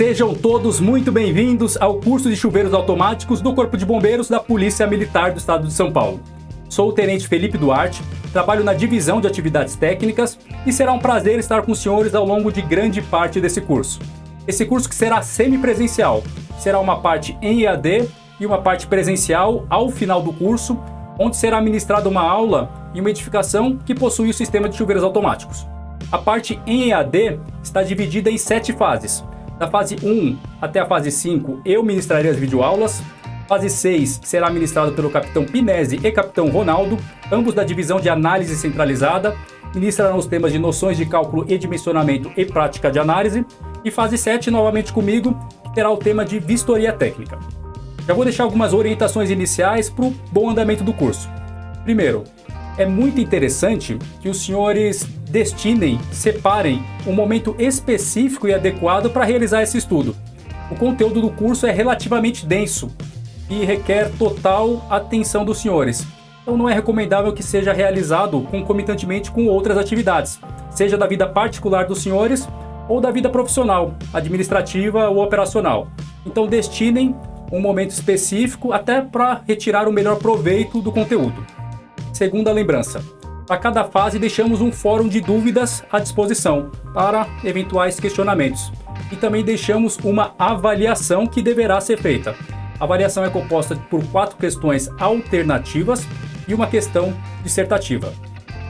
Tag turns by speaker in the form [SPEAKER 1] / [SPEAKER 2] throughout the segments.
[SPEAKER 1] Sejam todos muito bem-vindos ao curso de chuveiros automáticos do Corpo de Bombeiros da Polícia Militar do Estado de São Paulo. Sou o Tenente Felipe Duarte, trabalho na Divisão de Atividades Técnicas e será um prazer estar com os senhores ao longo de grande parte desse curso. Esse curso que será semipresencial, será uma parte em EAD e uma parte presencial ao final do curso, onde será ministrada uma aula em uma edificação que possui o sistema de chuveiros automáticos. A parte em EAD está dividida em 7 fases. Da fase 1 até a fase 5 eu ministrarei as videoaulas. Fase 6 será ministrado pelo Capitão Pinesi e Capitão Ronaldo, ambos da Divisão de Análise Centralizada, ministrarão os temas de noções de cálculo e dimensionamento e prática de análise. E fase 7, novamente comigo, terá o tema de vistoria técnica. Já vou deixar algumas orientações iniciais para o bom andamento do curso. Primeiro, é muito interessante que os senhores separem um momento específico e adequado para realizar esse estudo. O conteúdo do curso é relativamente denso e requer total atenção dos senhores. Então não é recomendável que seja realizado concomitantemente com outras atividades, seja da vida particular dos senhores ou da vida profissional, administrativa ou operacional. Então destinem um momento específico até para retirar o melhor proveito do conteúdo. Segunda lembrança, para cada fase deixamos um fórum de dúvidas à disposição para eventuais questionamentos. E também deixamos uma avaliação que deverá ser feita. A avaliação é composta por 4 questões alternativas e uma questão dissertativa.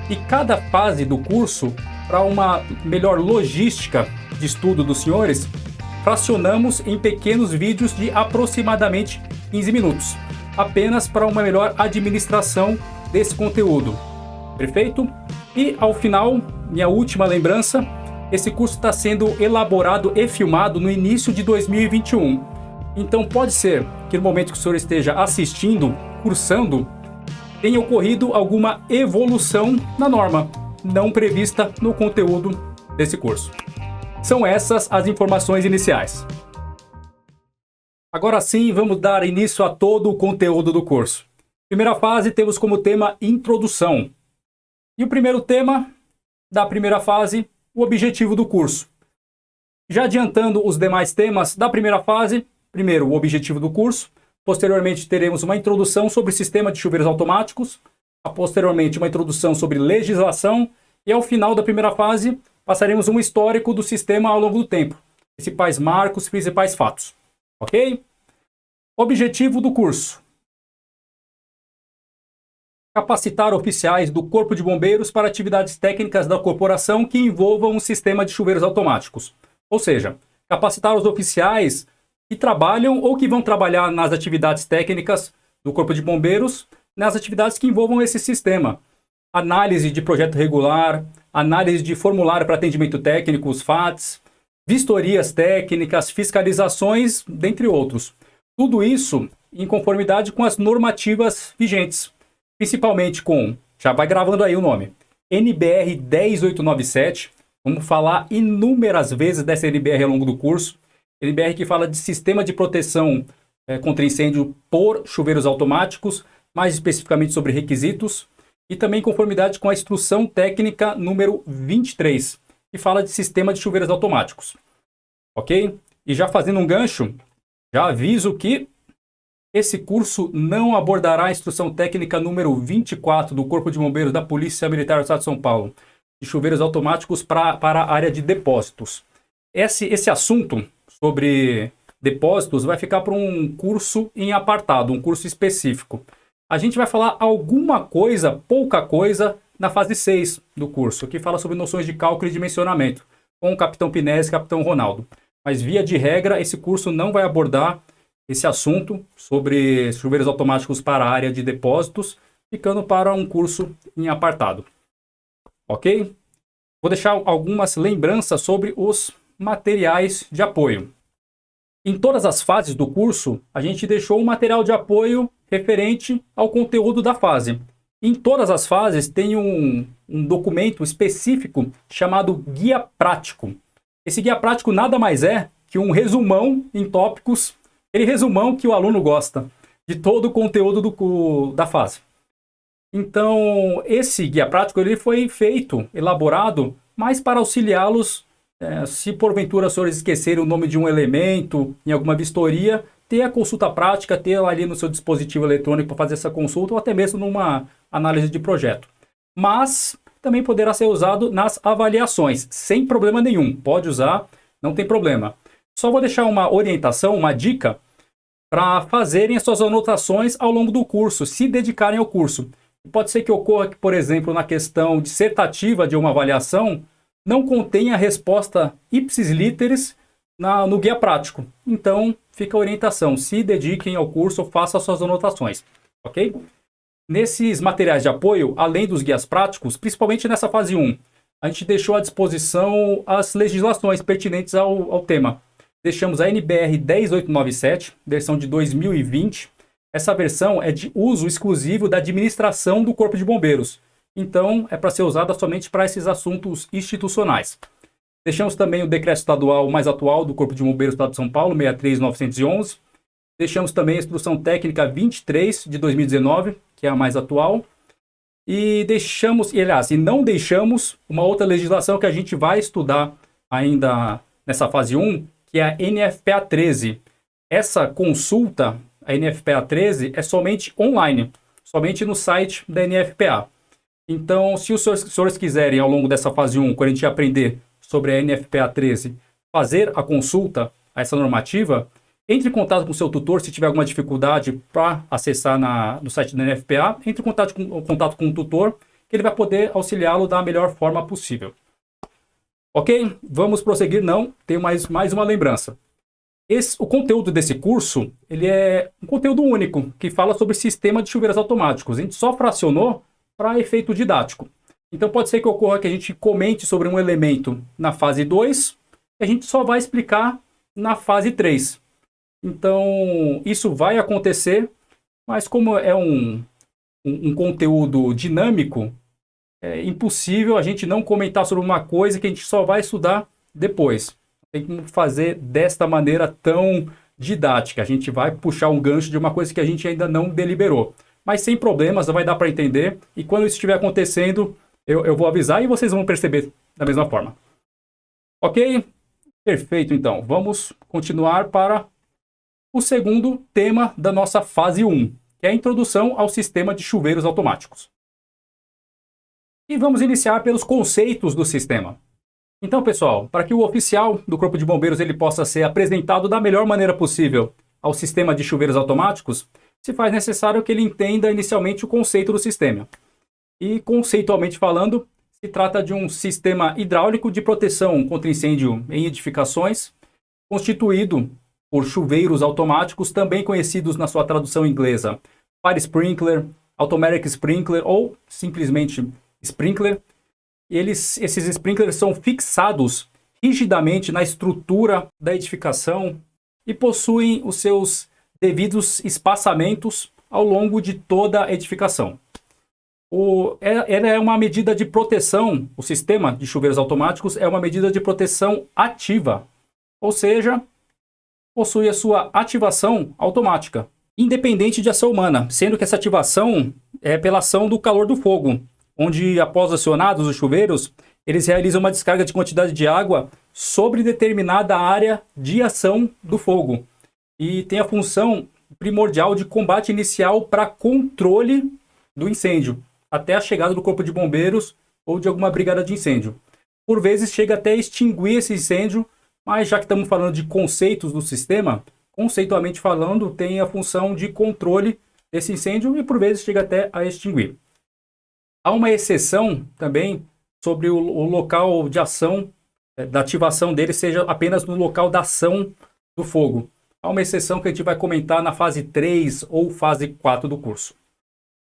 [SPEAKER 1] E cada fase do curso, para uma melhor logística de estudo dos senhores, fracionamos em pequenos vídeos de aproximadamente 15 minutos, apenas para uma melhor administração desse conteúdo. Perfeito? E ao final, minha última lembrança, esse curso está sendo elaborado e filmado no início de 2021. Então pode ser que no momento que o senhor esteja assistindo, cursando, tenha ocorrido alguma evolução na norma, não prevista no conteúdo desse curso. São essas as informações iniciais. Agora sim, vamos dar início a todo o conteúdo do curso. Primeira fase, temos como tema Introdução. E o primeiro tema da primeira fase, o objetivo do curso. Já adiantando os demais temas da primeira fase, primeiro o objetivo do curso, posteriormente teremos uma introdução sobre o sistema de chuveiros automáticos, posteriormente uma introdução sobre legislação e ao final da primeira fase passaremos um histórico do sistema ao longo do tempo, principais marcos, principais fatos. Ok? Objetivo do curso: capacitar oficiais do Corpo de Bombeiros para atividades técnicas da corporação que envolvam um sistema de chuveiros automáticos. Ou seja, capacitar os oficiais que trabalham ou que vão trabalhar nas atividades técnicas do Corpo de Bombeiros, nas atividades que envolvam esse sistema. Análise de projeto regular, análise de formulário para atendimento técnico, os FATs, vistorias técnicas, fiscalizações, dentre outros. Tudo isso em conformidade com as normativas vigentes. Principalmente com, já vai gravando aí o nome, NBR 10897, vamos falar inúmeras vezes dessa NBR ao longo do curso, NBR que fala de sistema de proteção contra incêndio por chuveiros automáticos, mais especificamente sobre requisitos, e também em conformidade com a Instrução Técnica número 23, que fala de sistema de chuveiros automáticos. Ok? E já fazendo um gancho, já aviso que esse curso não abordará a Instrução Técnica número 24 do Corpo de Bombeiros da Polícia Militar do Estado de São Paulo, de chuveiros automáticos para a área de depósitos. Esse assunto sobre depósitos vai ficar para um curso em apartado, um curso específico. A gente vai falar alguma coisa, pouca coisa, na fase 6 do curso, que fala sobre noções de cálculo e dimensionamento, com o Capitão Pinesi e o Capitão Ronaldo. Mas, via de regra, esse curso não vai abordar esse assunto sobre chuveiros automáticos para a área de depósitos, ficando para um curso em apartado. Ok? Vou deixar algumas lembranças sobre os materiais de apoio. Em todas as fases do curso, a gente deixou um material de apoio referente ao conteúdo da fase. Em todas as fases tem um documento específico chamado Guia Prático. Esse Guia Prático nada mais é que um resumão em tópicos, aquele resumão que o aluno gosta, de todo o conteúdo da fase. Então, esse Guia Prático ele foi elaborado mais para auxiliá-los Se porventura os senhores esquecerem o nome de um elemento em alguma vistoria, ter a consulta prática, ter ali no seu dispositivo eletrônico para fazer essa consulta, ou até mesmo numa análise de projeto. Mas também poderá ser usado nas avaliações, sem problema nenhum. Pode usar, não tem problema. Só vou deixar uma orientação, uma dica, para fazerem as suas anotações ao longo do curso, se dedicarem ao curso. Pode ser que ocorra que, por exemplo, na questão dissertativa de uma avaliação, não contenha a resposta ipsis literis no guia prático. Então, fica a orientação, se dediquem ao curso, façam as suas anotações, ok? Nesses materiais de apoio, além dos guias práticos, principalmente nessa fase 1, a gente deixou à disposição as legislações pertinentes ao tema. Deixamos a NBR 10897, versão de 2020. Essa versão é de uso exclusivo da administração do Corpo de Bombeiros. Então, é para ser usada somente para esses assuntos institucionais. Deixamos também o decreto estadual mais atual do Corpo de Bombeiros do Estado de São Paulo, 63911. Deixamos também a instrução técnica 23 de 2019, que é a mais atual. E não deixamos uma outra legislação que a gente vai estudar ainda nessa fase 1, que é a NFPA 13. Essa consulta, a NFPA 13, é somente online, somente no site da NFPA. Então, se os senhores quiserem, ao longo dessa fase 1, quando a gente aprender sobre a NFPA 13, fazer a consulta a essa normativa, entre em contato com o seu tutor se tiver alguma dificuldade para acessar no site da NFPA, entre em contato com o tutor, que ele vai poder auxiliá-lo da melhor forma possível. Ok? Vamos prosseguir? Não, tenho mais uma lembrança. O conteúdo desse curso, ele é um conteúdo único, que fala sobre sistema de chuveiros automáticos. A gente só fracionou para efeito didático. Então pode ser que ocorra que a gente comente sobre um elemento na fase 2, e a gente só vai explicar na fase 3. Então isso vai acontecer, mas como é um conteúdo dinâmico, é impossível a gente não comentar sobre uma coisa que a gente só vai estudar depois. Tem que fazer desta maneira tão didática. A gente vai puxar um gancho de uma coisa que a gente ainda não deliberou. Mas sem problemas, vai dar para entender. E quando isso estiver acontecendo, eu vou avisar e vocês vão perceber da mesma forma. Ok? Perfeito, então. Vamos continuar para o segundo tema da nossa fase 1, que é a introdução ao sistema de chuveiros automáticos. E vamos iniciar pelos conceitos do sistema. Então, pessoal, para que o oficial do Corpo de Bombeiros ele possa ser apresentado da melhor maneira possível ao sistema de chuveiros automáticos, se faz necessário que ele entenda inicialmente o conceito do sistema. E, conceitualmente falando, se trata de um sistema hidráulico de proteção contra incêndio em edificações, constituído por chuveiros automáticos, também conhecidos na sua tradução inglesa, Fire Sprinkler, Automatic Sprinkler ou simplesmente Sprinkler. Esses sprinklers são fixados rigidamente na estrutura da edificação e possuem os seus devidos espaçamentos ao longo de toda a edificação. Ela é uma medida de proteção, o sistema de chuveiros automáticos é uma medida de proteção ativa, ou seja, possui a sua ativação automática, independente de ação humana, sendo que essa ativação é pela ação do calor do fogo, onde após acionados os chuveiros, eles realizam uma descarga de quantidade de água sobre determinada área de ação do fogo. E tem a função primordial de combate inicial para controle do incêndio, até a chegada do Corpo de Bombeiros ou de alguma brigada de incêndio. Por vezes chega até a extinguir esse incêndio, mas já que estamos falando de conceitos do sistema, conceitualmente falando, tem a função de controle desse incêndio e por vezes chega até a extinguir. Há uma exceção também sobre o local de ação, da ativação dele seja apenas no local da ação do fogo. Há uma exceção que a gente vai comentar na fase 3 ou fase 4 do curso.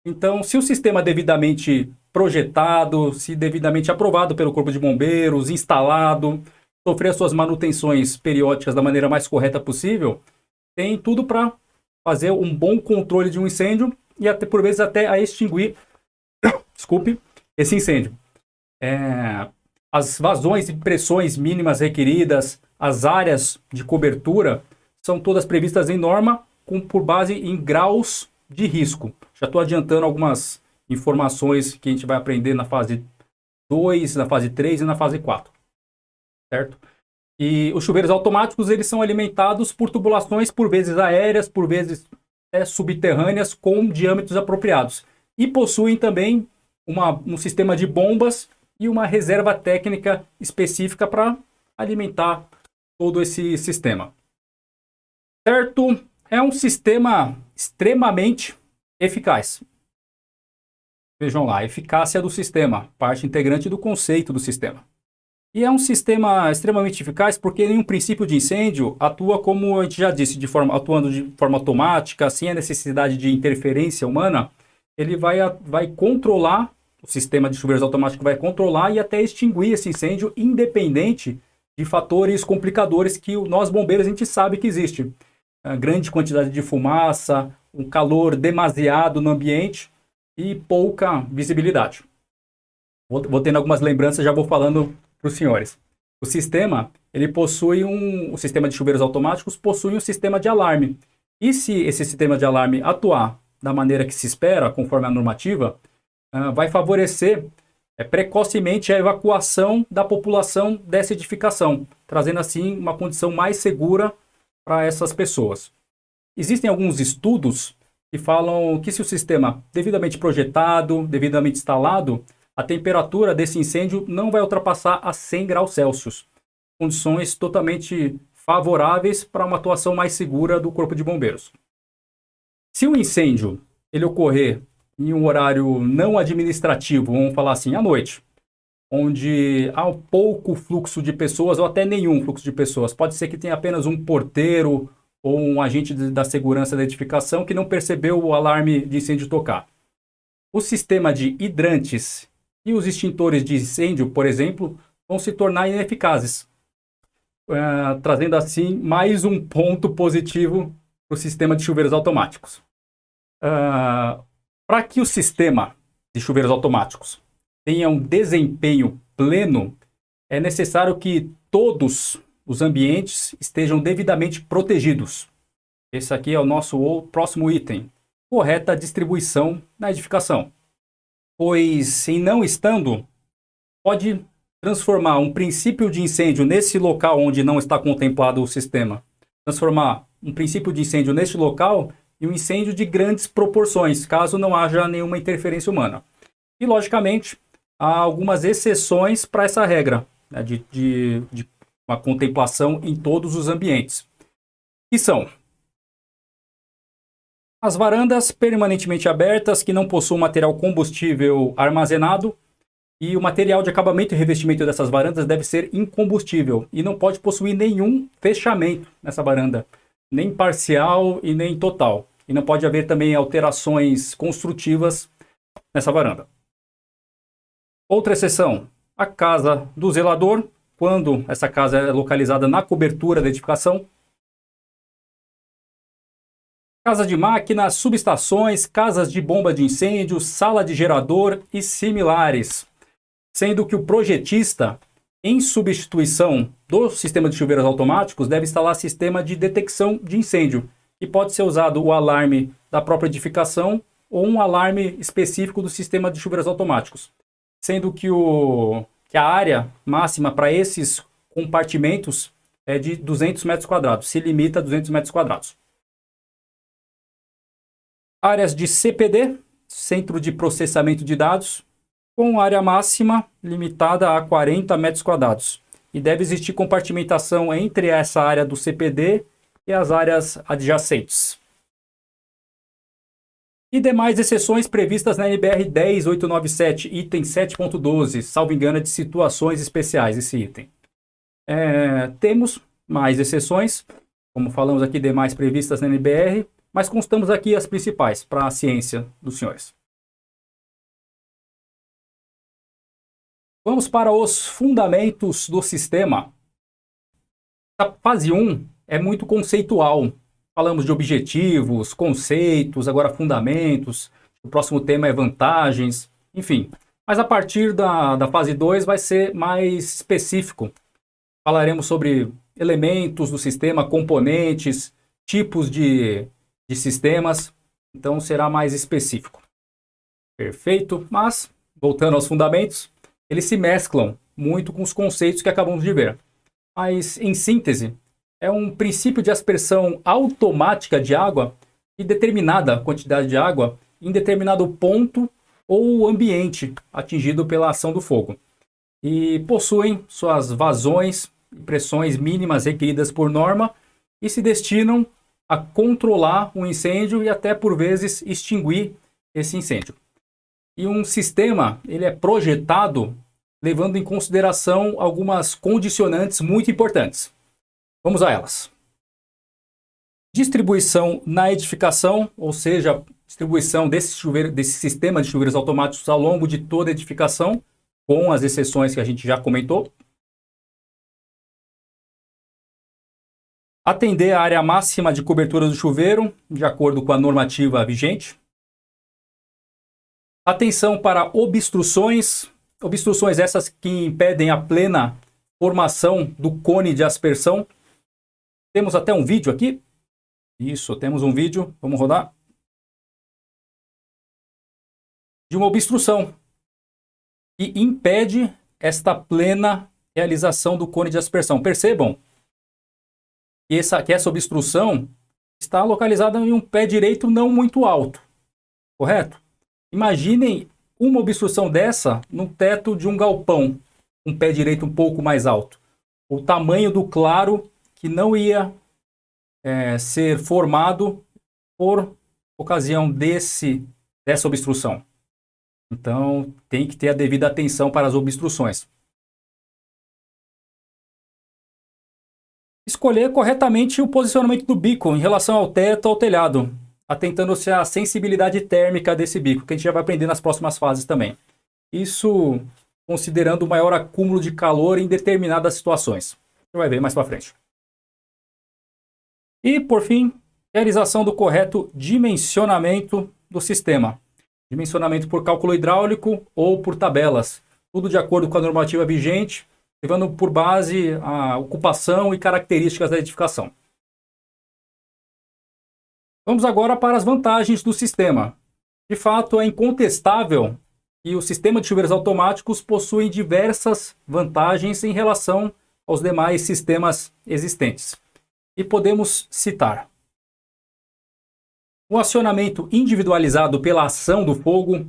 [SPEAKER 1] Então, se o sistema é devidamente projetado, se devidamente aprovado pelo Corpo de Bombeiros, instalado, sofrer as suas manutenções periódicas da maneira mais correta possível, tem tudo para fazer um bom controle de um incêndio e até por vezes até a extinguir esse incêndio. As vazões e pressões mínimas requeridas, as áreas de cobertura, são todas previstas em norma por base em graus de risco. Já estou adiantando algumas informações que a gente vai aprender na fase 2, na fase 3 e na fase 4. certo? E os chuveiros automáticos, eles são alimentados por tubulações, por vezes aéreas, por vezes subterrâneas, com diâmetros apropriados. E possuem também um sistema de bombas e uma reserva técnica específica para alimentar todo esse sistema. Certo? É um sistema extremamente eficaz. Vejam lá, a eficácia do sistema, parte integrante do conceito do sistema. E é um sistema extremamente eficaz porque nenhum princípio de incêndio atua, como a gente já disse, atuando de forma automática, sem a necessidade de interferência humana. Ele vai controlar, o sistema de chuveiros automático vai controlar e até extinguir esse incêndio, independente de fatores complicadores que nós bombeiros a gente sabe que existe. A grande quantidade de fumaça, um calor demasiado no ambiente e pouca visibilidade. Vou tendo algumas lembranças, já vou falando para os senhores. O sistema, o sistema de chuveiros automáticos possui um sistema de alarme. E se esse sistema de alarme atuar da maneira que se espera, conforme a normativa, vai favorecer precocemente a evacuação da população dessa edificação, trazendo assim uma condição mais segura para essas pessoas. Existem alguns estudos que falam que se o sistema devidamente projetado, devidamente instalado, a temperatura desse incêndio não vai ultrapassar a 100 graus Celsius. Condições totalmente favoráveis para uma atuação mais segura do Corpo de Bombeiros. Se o incêndio ele ocorrer em um horário não administrativo, vamos falar assim, à noite, onde há um pouco fluxo de pessoas ou até nenhum fluxo de pessoas, pode ser que tenha apenas um porteiro ou um agente da segurança da edificação que não percebeu o alarme de incêndio tocar. O sistema de hidrantes e os extintores de incêndio, por exemplo, vão se tornar ineficazes, trazendo assim mais um ponto positivo para o sistema de chuveiros automáticos. Para que o sistema de chuveiros automáticos tenha um desempenho pleno, é necessário que todos os ambientes estejam devidamente protegidos. Esse aqui é o nosso próximo item. Correta distribuição na edificação. Pois, em não estando, pode transformar um princípio de incêndio nesse local onde não está contemplado o sistema. Transformar um princípio de incêndio neste local em um incêndio de grandes proporções, caso não haja nenhuma interferência humana. E, logicamente, há algumas exceções para essa regra, né, de uma contemplação em todos os ambientes. Que são as varandas permanentemente abertas que não possuem material combustível armazenado, e o material de acabamento e revestimento dessas varandas deve ser incombustível e não pode possuir nenhum fechamento nessa varanda, nem parcial e nem total. E não pode haver também alterações construtivas nessa varanda. Outra exceção, a casa do zelador, quando essa casa é localizada na cobertura da edificação. Casa de máquinas, subestações, casas de bomba de incêndio, sala de gerador e similares. Sendo que o projetista, em substituição do sistema de chuveiros automáticos, deve instalar sistema de detecção de incêndio, e pode ser usado o alarme da própria edificação ou um alarme específico do sistema de chuveiros automáticos. Sendo que a área máxima para esses compartimentos é de 200 metros quadrados, se limita a 200 metros quadrados. Áreas de CPD, Centro de Processamento de Dados, com área máxima limitada a 40 metros quadrados. E deve existir compartimentação entre essa área do CPD e as áreas adjacentes. E demais exceções previstas na NBR 10897, item 7.12, salvo engano, é de situações especiais, esse item. Temos mais exceções, como falamos aqui, demais previstas na NBR, mas constamos aqui as principais para a ciência dos senhores. Vamos para os fundamentos do sistema. A fase 1 é muito conceitual. Falamos de objetivos, conceitos, agora fundamentos. O próximo tema é vantagens, enfim. Mas a partir da fase 2 vai ser mais específico. Falaremos sobre elementos do sistema, componentes, tipos de sistemas. Então será mais específico. Perfeito, mas voltando aos fundamentos, eles se mesclam muito com os conceitos que acabamos de ver. Mas, em síntese, é um princípio de aspersão automática de água e determinada quantidade de água em determinado ponto ou ambiente atingido pela ação do fogo. E possuem suas vazões e pressões mínimas requeridas por norma e se destinam a controlar um incêndio e até por vezes extinguir esse incêndio. E um sistema ele é projetado levando em consideração algumas condicionantes muito importantes. Vamos a elas. Distribuição na edificação, ou seja, distribuição desse sistema de chuveiros automáticos ao longo de toda a edificação, com as exceções que a gente já comentou. Atender a área máxima de cobertura do chuveiro, de acordo com a normativa vigente. Atenção para obstruções, obstruções essas que impedem a plena formação do cone de aspersão. Temos até um vídeo aqui. Isso, temos um vídeo, vamos rodar. De uma obstrução que impede esta plena realização do cone de aspersão. Percebam que essa obstrução está localizada em um pé direito não muito alto, correto? Imaginem uma obstrução dessa no teto de um galpão, um pé direito um pouco mais alto. O tamanho do claro que não ia ser formado por ocasião dessa obstrução. Então, tem que ter a devida atenção para as obstruções. Escolher corretamente o posicionamento do bico em relação ao teto ou ao telhado, atentando-se à sensibilidade térmica desse bico, que a gente já vai aprender nas próximas fases também. Isso considerando o maior acúmulo de calor em determinadas situações. Você vai ver mais para frente. E, por fim, realização do correto dimensionamento do sistema. Dimensionamento por cálculo hidráulico ou por tabelas. Tudo de acordo com a normativa vigente, levando por base a ocupação e características da edificação. Vamos agora para as vantagens do sistema. De fato, é incontestável que o sistema de chuveiros automáticos possui diversas vantagens em relação aos demais sistemas existentes. E podemos citar o acionamento individualizado pela ação do fogo,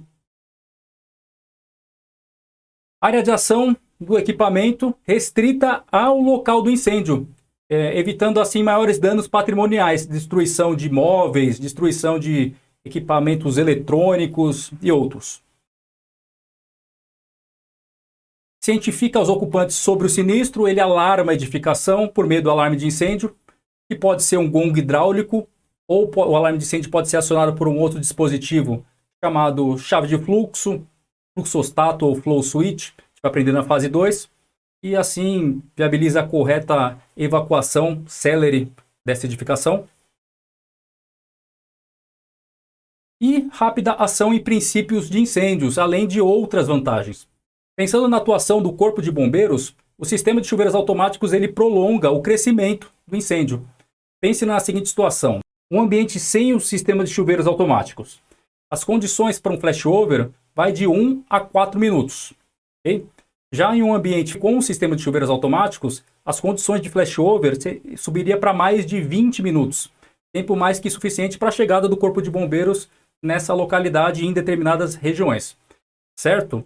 [SPEAKER 1] área de ação do equipamento restrita ao local do incêndio, evitando assim maiores danos patrimoniais, destruição de móveis, destruição de equipamentos eletrônicos e outros. Cientifica os ocupantes sobre o sinistro, ele alarma a edificação por meio do alarme de incêndio, que pode ser um gongo hidráulico, ou o alarme de incêndio pode ser acionado por um outro dispositivo chamado chave de fluxo, fluxostato ou flow switch, que vai aprender na fase 2, e assim viabiliza a correta evacuação célere dessa edificação. E rápida ação em princípios de incêndios, além de outras vantagens. Pensando na atuação do Corpo de Bombeiros, o sistema de chuveiros automáticos ele prolonga o crescimento do incêndio. Pense na seguinte situação: um ambiente sem o sistema de chuveiros automáticos. As condições para um flashover vai de 1 a 4 minutos. Okay? Já em um ambiente com o sistema de chuveiros automáticos, as condições de flashover subiria para mais de 20 minutos. Tempo mais que suficiente para a chegada do Corpo de Bombeiros nessa localidade em determinadas regiões. Certo?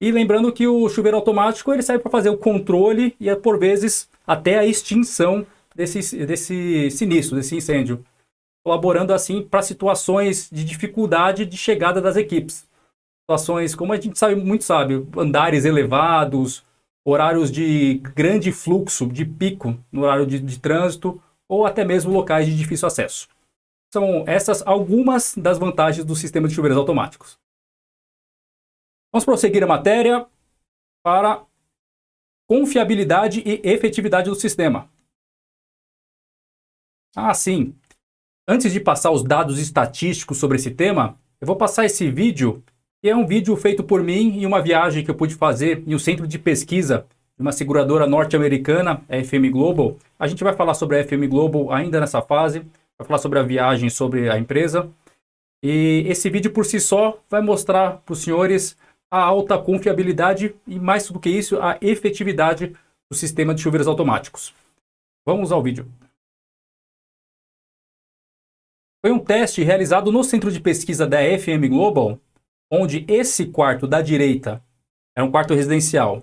[SPEAKER 1] E lembrando que o chuveiro automático ele serve para fazer o controle e, por vezes, até a extinção desse sinistro, desse incêndio, colaborando assim para situações de dificuldade de chegada das equipes. Situações, como a gente muito sabe, andares elevados, horários de grande fluxo, de pico no horário de trânsito, ou até mesmo locais de difícil acesso. São essas algumas das vantagens do sistema de chuveiros automáticos. Vamos prosseguir a matéria para confiabilidade e efetividade do sistema. Sim. Antes de passar os dados estatísticos sobre esse tema, eu vou passar esse vídeo, que é um vídeo feito por mim em uma viagem que eu pude fazer em um centro de pesquisa de uma seguradora norte-americana, a FM Global. A gente vai falar sobre a FM Global ainda nessa fase, vai falar sobre a viagem, sobre a empresa. E esse vídeo por si só vai mostrar para os senhores a alta confiabilidade e, mais do que isso, a efetividade do sistema de chuveiros automáticos. Vamos ao vídeo. Foi um teste realizado no centro de pesquisa da FM Global, onde esse quarto da direita era um quarto residencial.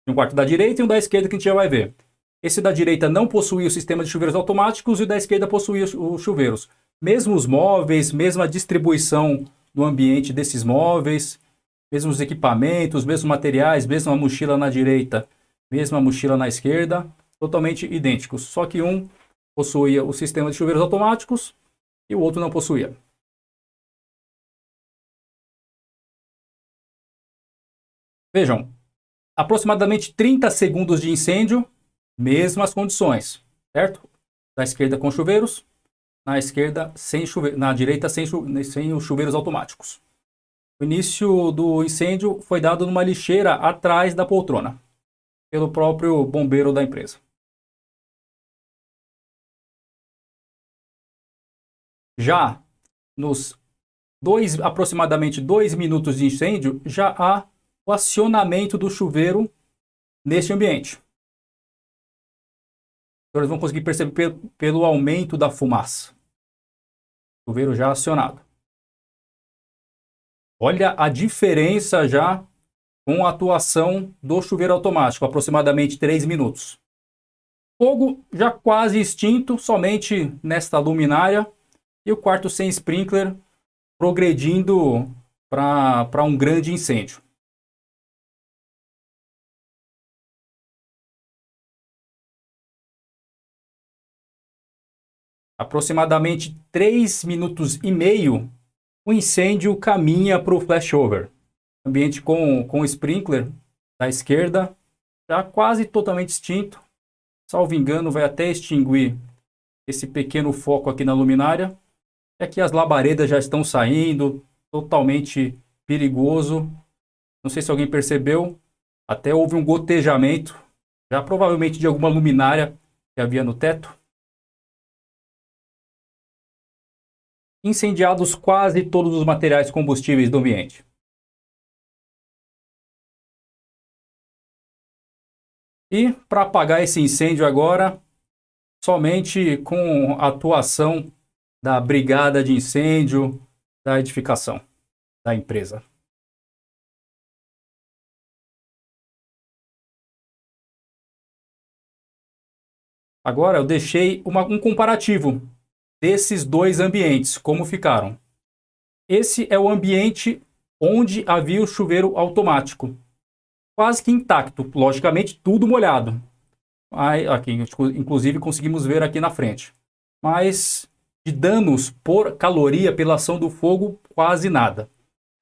[SPEAKER 1] Um quarto da direita e um da esquerda que a gente já vai ver. Esse da direita não possuía o sistema de chuveiros automáticos e o da esquerda possuía os chuveiros. Mesmos móveis, mesma distribuição no ambiente desses móveis, mesmos equipamentos, mesmos materiais, mesma mochila na direita, mesma mochila na esquerda, totalmente idênticos. Só que um possuía o sistema de chuveiros automáticos e o outro não possuía. Vejam, aproximadamente 30 segundos de incêndio, mesmas condições, certo? Da esquerda com chuveiros, na esquerda sem chuveiro, na direita sem os chuveiros automáticos. O início do incêndio foi dado numa lixeira atrás da poltrona, pelo próprio bombeiro da empresa. Já nos aproximadamente 2 minutos de incêndio, já há o acionamento do chuveiro neste ambiente. Vocês vão conseguir perceber pelo aumento da fumaça. Chuveiro já acionado. Olha a diferença já com a atuação do chuveiro automático, aproximadamente 3 minutos. Fogo já quase extinto, somente nesta luminária, e o quarto sem sprinkler progredindo para um grande incêndio. Aproximadamente 3 minutos e meio, o incêndio caminha para o flashover. Ambiente com sprinkler da esquerda, já quase totalmente extinto. Salvo engano, vai até extinguir esse pequeno foco aqui na luminária. E aqui as labaredas já estão saindo, totalmente perigoso. Não sei se alguém percebeu, até houve um gotejamento, já provavelmente de alguma luminária que havia no teto. Incendiados quase todos os materiais combustíveis do ambiente. E para apagar esse incêndio agora, somente com a atuação da brigada de incêndio da edificação da empresa. Agora eu deixei um comparativo desses dois ambientes, como ficaram. Esse é o ambiente onde havia o chuveiro automático. Quase que intacto, logicamente tudo molhado. Aqui, inclusive conseguimos ver aqui na frente. Mas de danos por caloria pela ação do fogo, quase nada.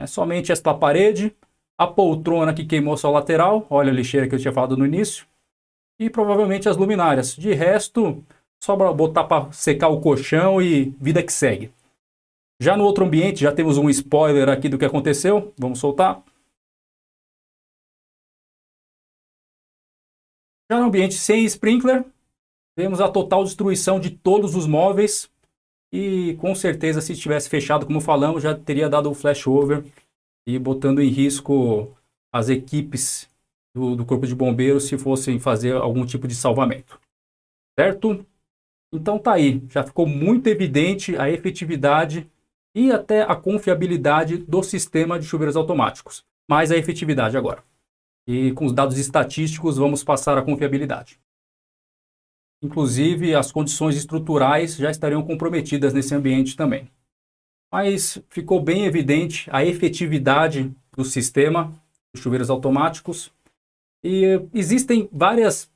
[SPEAKER 1] É somente esta parede, a poltrona que queimou sua lateral, olha a lixeira que eu tinha falado no início, e provavelmente as luminárias. De resto, só para botar para secar o colchão e vida que segue. Já no outro ambiente, já temos um spoiler aqui do que aconteceu. Vamos soltar. Já no ambiente sem sprinkler, vemos a total destruição de todos os móveis. E com certeza, se estivesse fechado, como falamos, já teria dado o flashover e botando em risco as equipes do Corpo de Bombeiros se fossem fazer algum tipo de salvamento. Certo? Então tá aí, já ficou muito evidente a efetividade e até a confiabilidade do sistema de chuveiros automáticos. Mais a efetividade agora. E com os dados estatísticos vamos passar a confiabilidade. Inclusive as condições estruturais já estariam comprometidas nesse ambiente também. Mas ficou bem evidente a efetividade do sistema de chuveiros automáticos. E existem várias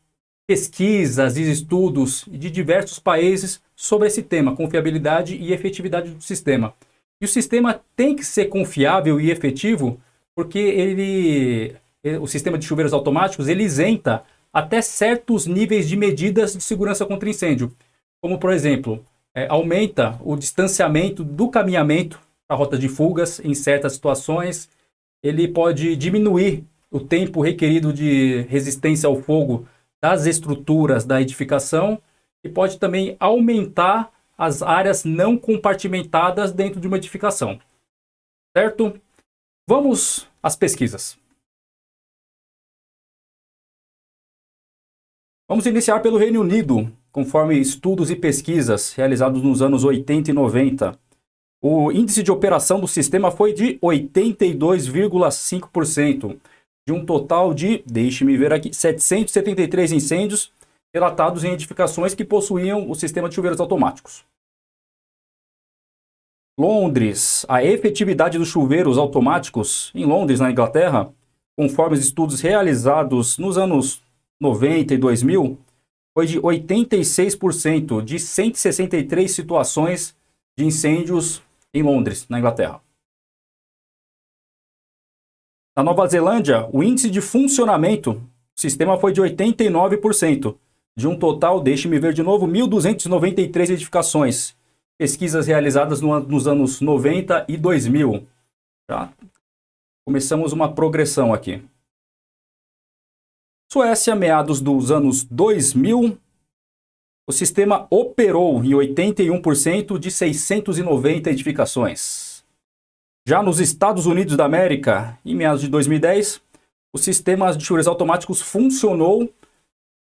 [SPEAKER 1] pesquisas e estudos de diversos países sobre esse tema, confiabilidade e efetividade do sistema. E o sistema tem que ser confiável e efetivo porque o sistema de chuveiros automáticos ele isenta até certos níveis de medidas de segurança contra incêndio. Como, por exemplo, aumenta o distanciamento do caminhamento para a rota de fugas em certas situações. Ele pode diminuir o tempo requerido de resistência ao fogo das estruturas da edificação e pode também aumentar as áreas não compartimentadas dentro de uma edificação. Certo? Vamos às pesquisas. Vamos iniciar pelo Reino Unido, conforme estudos e pesquisas realizados nos anos 80 e 90. O índice de operação do sistema foi de 82,5%, de um total de, deixe-me ver aqui, 773 incêndios relatados em edificações que possuíam o sistema de chuveiros automáticos. Londres, a efetividade dos chuveiros automáticos em Londres, na Inglaterra, conforme os estudos realizados nos anos 90 e 2000, foi de 86% de 163 situações de incêndios em Londres, na Inglaterra. Na Nova Zelândia, o índice de funcionamento do sistema foi de 89%, de um total, deixe-me ver de novo, 1.293 edificações. Pesquisas realizadas nos anos 90 e 2000. Tá? Começamos uma progressão aqui. Suécia, meados dos anos 2000, o sistema operou em 81% de 690 edificações. Já nos Estados Unidos da América, em meados de 2010, o sistema de chuveiros automáticos funcionou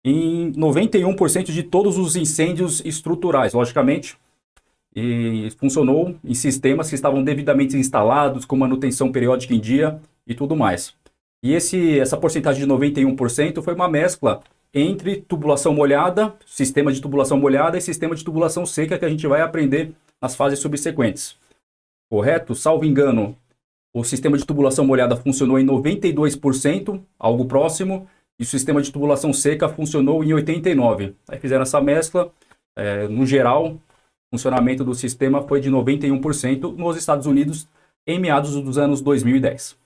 [SPEAKER 1] em 91% de todos os incêndios estruturais, logicamente, e funcionou em sistemas que estavam devidamente instalados, com manutenção periódica em dia e tudo mais. E essa porcentagem de 91% foi uma mescla entre tubulação molhada, sistema de tubulação molhada e sistema de tubulação seca, que a gente vai aprender nas fases subsequentes. Correto? Salvo engano, o sistema de tubulação molhada funcionou em 92%, algo próximo, e o sistema de tubulação seca funcionou em 89%. Aí fizeram essa mescla, no geral, o funcionamento do sistema foi de 91% nos Estados Unidos em meados dos anos 2010.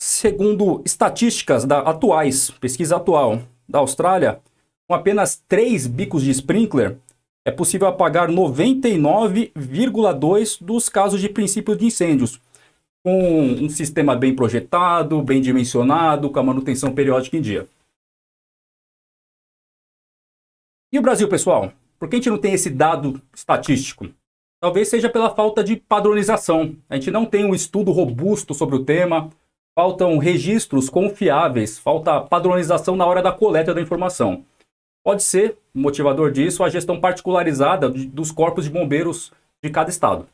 [SPEAKER 1] Segundo estatísticas atuais, pesquisa atual da Austrália, com apenas 3 bicos de sprinkler, é possível apagar 99,2% dos casos de princípio de incêndios, com um sistema bem projetado, bem dimensionado, com a manutenção periódica em dia. E o Brasil, pessoal? Por que a gente não tem esse dado estatístico? Talvez seja pela falta de padronização. A gente não tem um estudo robusto sobre o tema, faltam registros confiáveis, falta padronização na hora da coleta da informação. Pode ser, motivador disso, a gestão particularizada dos corpos de bombeiros de cada estado.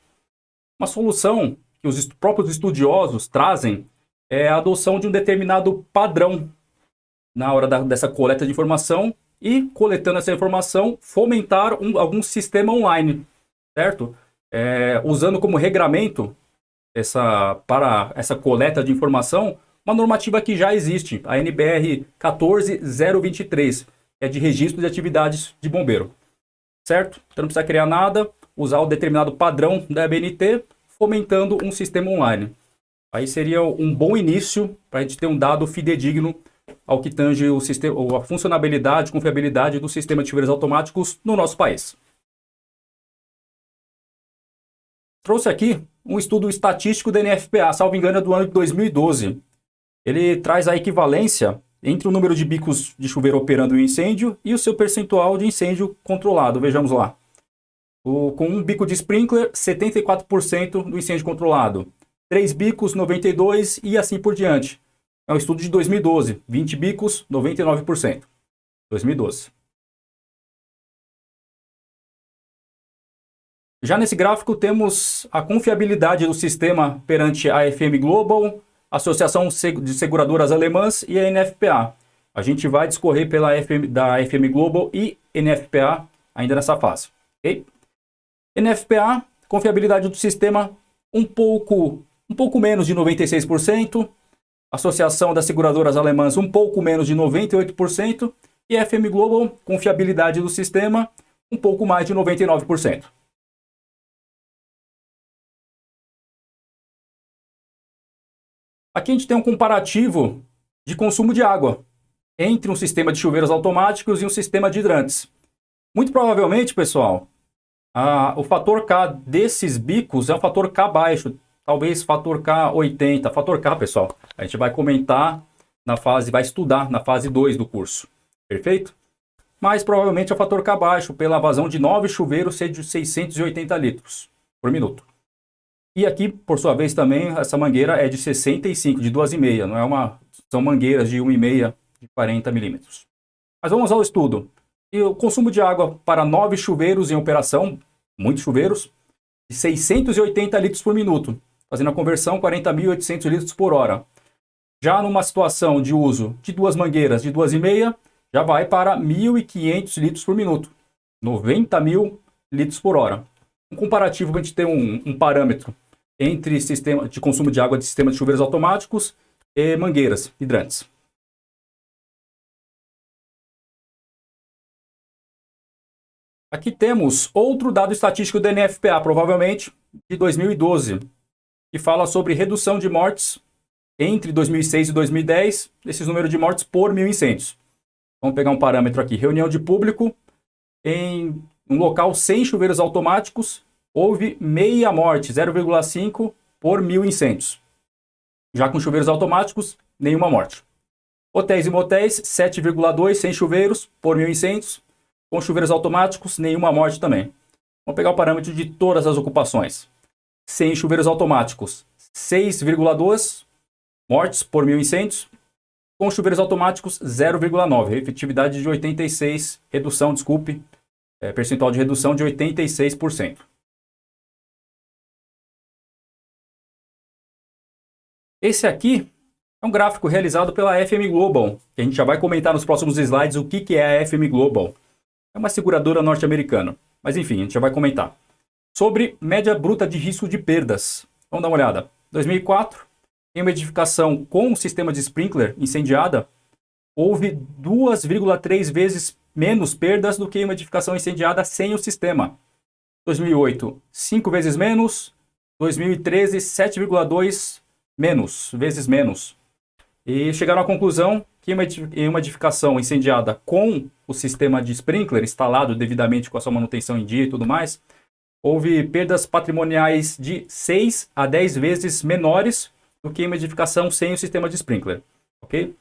[SPEAKER 1] Uma solução que os próprios estudiosos trazem é a adoção de um determinado padrão na hora dessa coleta de informação e, coletando essa informação, fomentar algum sistema online, certo? Usando como regramento para essa coleta de informação uma normativa que já existe, a NBR 14023, que é de registro de atividades de bombeiro, certo? Então não precisa criar nada, usar o determinado padrão da ABNT, fomentando um sistema online. Aí seria um bom início para a gente ter um dado fidedigno ao que tange o sistema, a funcionabilidade, confiabilidade do sistema de chuveiros automáticos no nosso país. Trouxe aqui um estudo estatístico da NFPA, salvo engano, é do ano de 2012. Ele traz a equivalência entre o número de bicos de chuveiro operando em incêndio e o seu percentual de incêndio controlado. Vejamos lá. Com um bico de sprinkler, 74% do incêndio controlado. 3 bicos, 92% e assim por diante. É um estudo de 2012. 20 bicos, 99%. 2012. Já nesse gráfico temos a confiabilidade do sistema perante a FM Global, Associação de Seguradoras Alemãs e a NFPA. A gente vai discorrer da FM Global e NFPA ainda nessa fase. Okay? NFPA, confiabilidade do sistema um pouco menos de 96%, Associação das Seguradoras Alemãs um pouco menos de 98% e FM Global, confiabilidade do sistema um pouco mais de 99%. Aqui a gente tem um comparativo de consumo de água entre um sistema de chuveiros automáticos e um sistema de hidrantes. Muito provavelmente, pessoal, o fator K desses bicos é um fator K baixo, talvez fator K 80. Fator K, pessoal, a gente vai comentar vai estudar na fase 2 do curso, perfeito? Mas provavelmente é o fator K baixo, pela vazão de 9 chuveiros de 680 litros por minuto. E aqui, por sua vez, também, essa mangueira é de 65, de 2,5, não é são mangueiras de 1,5 de 40 milímetros. Mas vamos ao estudo. E o consumo de água para 9 chuveiros em operação, muitos chuveiros, de 680 litros por minuto, fazendo a conversão 40.800 litros por hora. Já numa situação de uso de 2 mangueiras de 2,5, já vai para 1.500 litros por minuto, 90.000 litros por hora. Um comparativo para a gente ter um parâmetro entre sistema de consumo de água de sistema de chuveiros automáticos e mangueiras hidrantes. Aqui temos outro dado estatístico do NFPA, provavelmente de 2012, que fala sobre redução de mortes entre 2006 e 2010, esses números de mortes por 1.000 incêndios. Vamos pegar um parâmetro aqui, reunião de público, em um local sem chuveiros automáticos, houve meia morte, 0,5 por 1.000 incêndios. Já com chuveiros automáticos, nenhuma morte. Hotéis e motéis, 7,2 sem chuveiros por 1.000 incêndios. Com chuveiros automáticos, nenhuma morte também. Vamos pegar o parâmetro de todas as ocupações. Sem chuveiros automáticos, 6,2 mortes por 1.000 incêndios. Com chuveiros automáticos, 0,9. Efetividade de 86, redução, desculpe, percentual de redução de 86%. Esse aqui é um gráfico realizado pela FM Global, que a gente já vai comentar nos próximos slides o que é a FM Global. É uma seguradora norte-americana, mas enfim, a gente já vai comentar. Sobre média bruta de risco de perdas. Vamos dar uma olhada. 2004, em uma edificação com um sistema de sprinkler incendiada, houve 2,3 vezes menos perdas do que em uma edificação incendiada sem o sistema. 2008, 5 vezes menos. 2013, 7,2 vezes menos. E chegaram à conclusão que em uma edificação incendiada com o sistema de sprinkler instalado devidamente com a sua manutenção em dia e tudo mais, houve perdas patrimoniais de 6 a 10 vezes menores do que em uma edificação sem o sistema de sprinkler. Okay?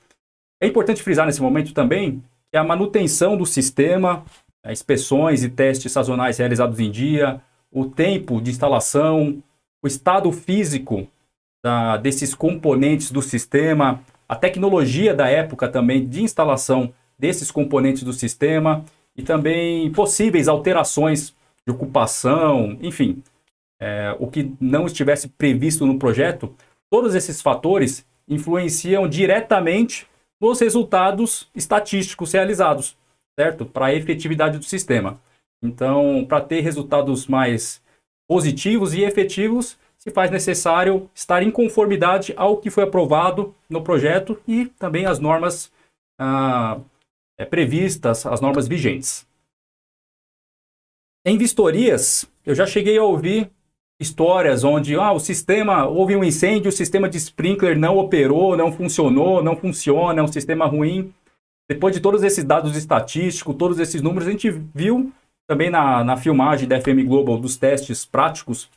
[SPEAKER 1] É importante frisar nesse momento também que a manutenção do sistema, inspeções e testes sazonais realizados em dia, o tempo de instalação, o estado físico desses componentes do sistema, a tecnologia da época também de instalação desses componentes do sistema e também possíveis alterações de ocupação, enfim, o que não estivesse previsto no projeto, todos esses fatores influenciam diretamente nos resultados estatísticos realizados, certo? Para a efetividade do sistema. Então, para ter resultados mais positivos e efetivos, se faz necessário estar em conformidade ao que foi aprovado no projeto e também as normas previstas, as normas vigentes. Em vistorias, eu já cheguei a ouvir histórias onde o sistema, houve um incêndio, o sistema de sprinkler não operou, não funcionou, não funciona, é um sistema ruim. Depois de todos esses dados estatísticos, todos esses números, a gente viu também na filmagem da FM Global dos testes práticos,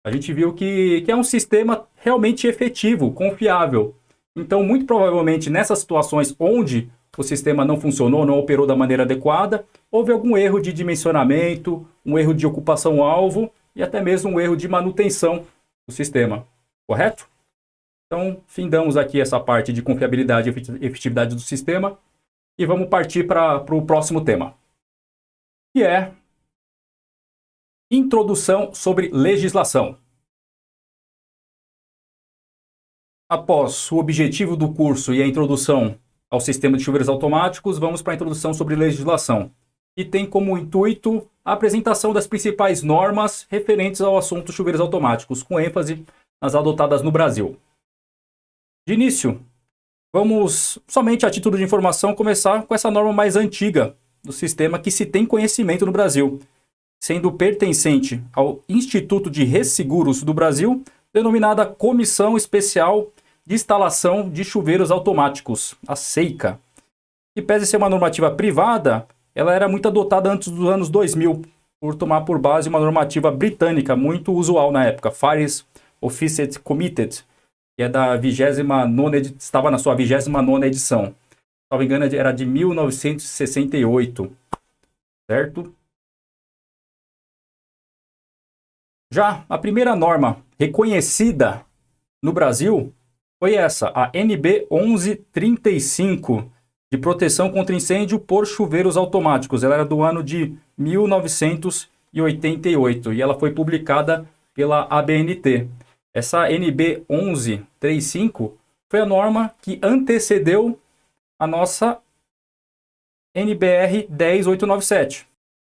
[SPEAKER 1] a gente viu que é um sistema realmente efetivo, confiável. Então, muito provavelmente, nessas situações onde o sistema não funcionou, não operou da maneira adequada, houve algum erro de dimensionamento, um erro de ocupação-alvo e até mesmo um erro de manutenção do sistema. Correto? Então, findamos aqui essa parte de confiabilidade e efetividade do sistema e vamos partir para o próximo tema, que é introdução sobre legislação. Após o objetivo do curso e a introdução ao sistema de chuveiros automáticos, vamos para a introdução sobre legislação, que tem como intuito a apresentação das principais normas referentes ao assunto chuveiros automáticos, com ênfase nas adotadas no Brasil. De início, vamos, somente a título de informação, começar com essa norma mais antiga do sistema que se tem conhecimento no Brasil, sendo pertencente ao Instituto de Resseguros do Brasil, denominada Comissão Especial de Instalação de Chuveiros Automáticos, a SEICA. E pese ser uma normativa privada, ela era muito adotada antes dos anos 2000, por tomar por base uma normativa britânica muito usual na época, Fires Officers Committed, que é da 29ª, estava na sua 29ª edição. Se não me engano, era de 1968, certo? Já a primeira norma reconhecida no Brasil foi essa, a NB 1135, de proteção contra incêndio por chuveiros automáticos. Ela era do ano de 1988 e ela foi publicada pela ABNT. Essa NB 1135 foi a norma que antecedeu a nossa NBR 10897,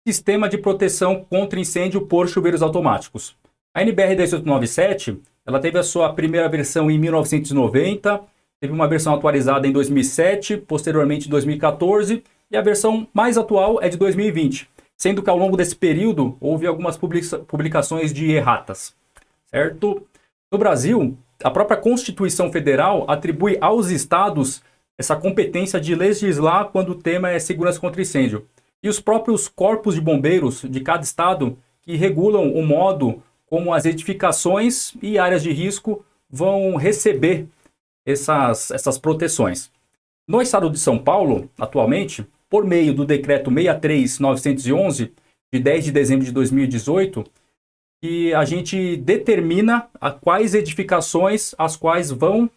[SPEAKER 1] Sistema de Proteção contra Incêndio por Chuveiros Automáticos. A NBR 10897, ela teve a sua primeira versão em 1990, teve uma versão atualizada em 2007, posteriormente em 2014, e a versão mais atual é de 2020, sendo que ao longo desse período houve algumas publicações de erratas, certo? No Brasil, a própria Constituição Federal atribui aos estados essa competência de legislar quando o tema é segurança contra incêndio. E os próprios corpos de bombeiros de cada estado que regulam o modo como as edificações e áreas de risco vão receber essas proteções. No estado de São Paulo, atualmente, por meio do decreto 63911, de 10 de dezembro de 2018, que a gente determina quais edificações as quais vão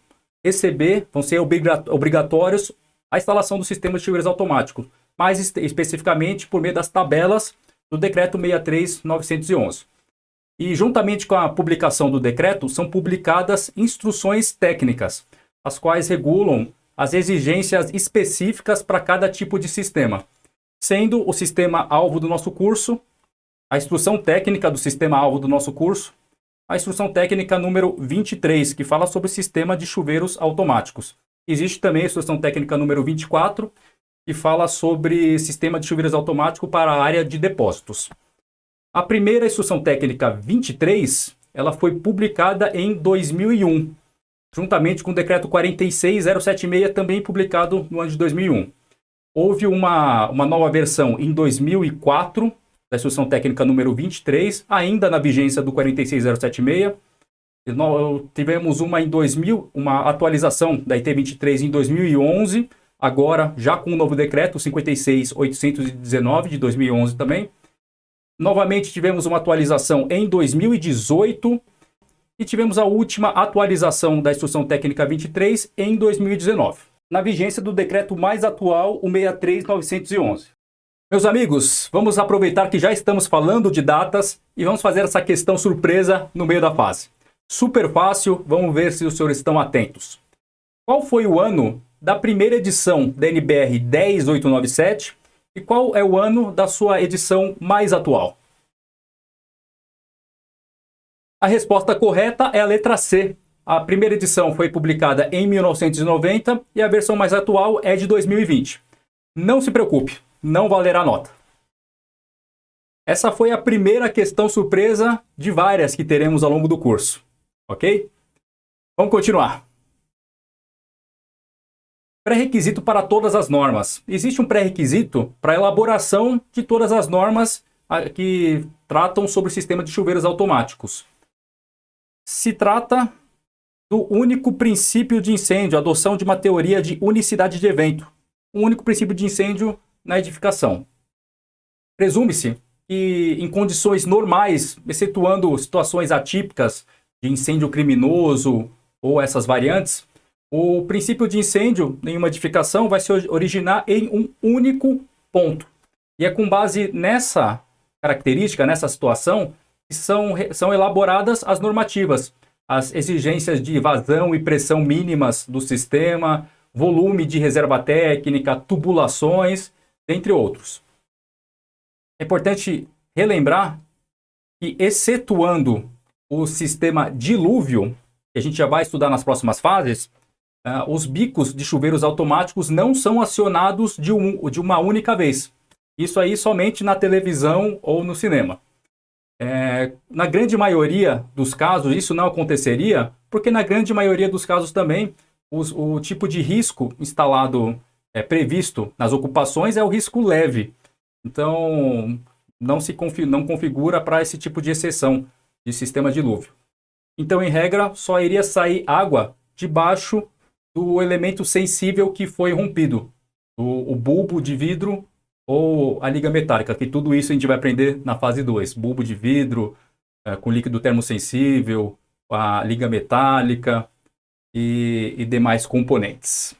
[SPEAKER 1] ser obrigatórios a instalação do sistema de chuveiros automáticos, mais especificamente por meio das tabelas do decreto 63911. E juntamente com a publicação do decreto, são publicadas instruções técnicas, as quais regulam as exigências específicas para cada tipo de sistema, sendo o sistema alvo do nosso curso, a instrução técnica do sistema alvo do nosso curso, a instrução técnica número 23, que fala sobre o sistema de chuveiros automáticos. Existe também a instrução técnica número 24, que fala sobre sistema de chuveiros automático para a área de depósitos. A primeira instrução técnica 23, ela foi publicada em 2001, juntamente com o decreto 46076, também publicado no ano de 2001. Houve uma nova versão em 2004, da instrução técnica número 23, ainda na vigência do 46076. Nós tivemos uma atualização da IT 23 em 2011, agora já com o novo decreto 56819 de 2011 também. Novamente tivemos uma atualização em 2018 e tivemos a última atualização da instrução técnica 23 em 2019, na vigência do decreto mais atual, o 63911. Meus amigos, vamos aproveitar que já estamos falando de datas e vamos fazer essa questão surpresa no meio da fase. Super fácil, vamos ver se os senhores estão atentos. Qual foi o ano da primeira edição da NBR 10897 e qual é o ano da sua edição mais atual? A resposta correta é a letra C. A primeira edição foi publicada em 1990 e a versão mais atual é de 2020. Não se preocupe, não valerá nota. Essa foi a primeira questão surpresa de várias que teremos ao longo do curso, ok? Vamos continuar. Pré-requisito para todas as normas. Existe um pré-requisito para a elaboração de todas as normas que tratam sobre o sistema de chuveiros automáticos. Se trata do único princípio de incêndio, a adoção de uma teoria de unicidade de evento. Um único princípio de incêndio na edificação. Presume-se que em condições normais, excetuando situações atípicas de incêndio criminoso ou essas variantes, o princípio de incêndio em uma edificação vai se originar em um único ponto. E é com base nessa característica, nessa situação, que são elaboradas as normativas, as exigências de vazão e pressão mínimas do sistema, volume de reserva técnica, tubulações, entre outros. É importante relembrar que, excetuando o sistema dilúvio, que a gente já vai estudar nas próximas fases, os bicos de chuveiros automáticos não são acionados de uma única vez. Isso aí somente na televisão ou no cinema. Na grande maioria dos casos isso não aconteceria, porque na grande maioria dos casos também o tipo de risco instalado, previsto nas ocupações é o risco leve. Então não configura para esse tipo de exceção de sistema dilúvio. Então, em regra, só iria sair água debaixo do elemento sensível que foi rompido, o bulbo de vidro ou a liga metálica, que tudo isso a gente vai aprender na fase 2. Bulbo de vidro, com líquido termossensível, a liga metálica e demais componentes.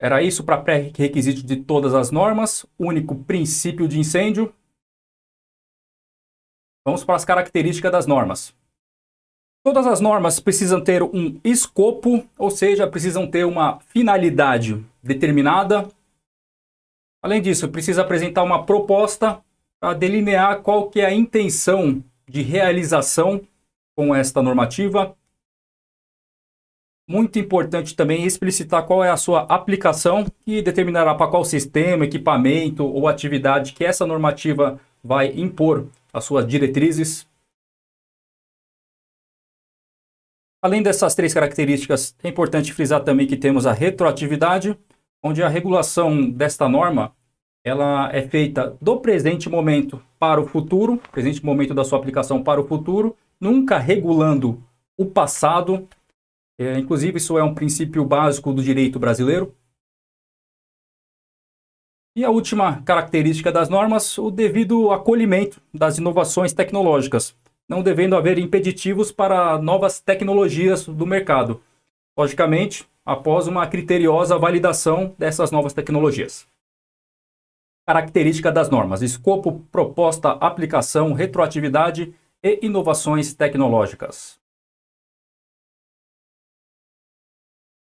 [SPEAKER 1] Era isso para pré-requisito de todas as normas, único princípio de incêndio. Vamos para as características das normas. Todas as normas precisam ter um escopo, ou seja, precisam ter uma finalidade determinada. Além disso, precisa apresentar uma proposta para delinear qual que é a intenção de realização com esta normativa. Muito importante também explicitar qual é a sua aplicação, que determinará para qual sistema, equipamento ou atividade que essa normativa vai impor as suas diretrizes. Além dessas três características, é importante frisar também que temos a retroatividade, onde a regulação desta norma ela é feita do presente momento para o futuro, presente momento da sua aplicação para o futuro, nunca regulando o passado. Inclusive, isso é um princípio básico do direito brasileiro. E a última característica das normas, o devido acolhimento das inovações tecnológicas, não devendo haver impeditivos para novas tecnologias do mercado. Logicamente, após uma criteriosa validação dessas novas tecnologias. Característica das normas: escopo, proposta, aplicação, retroatividade e inovações tecnológicas.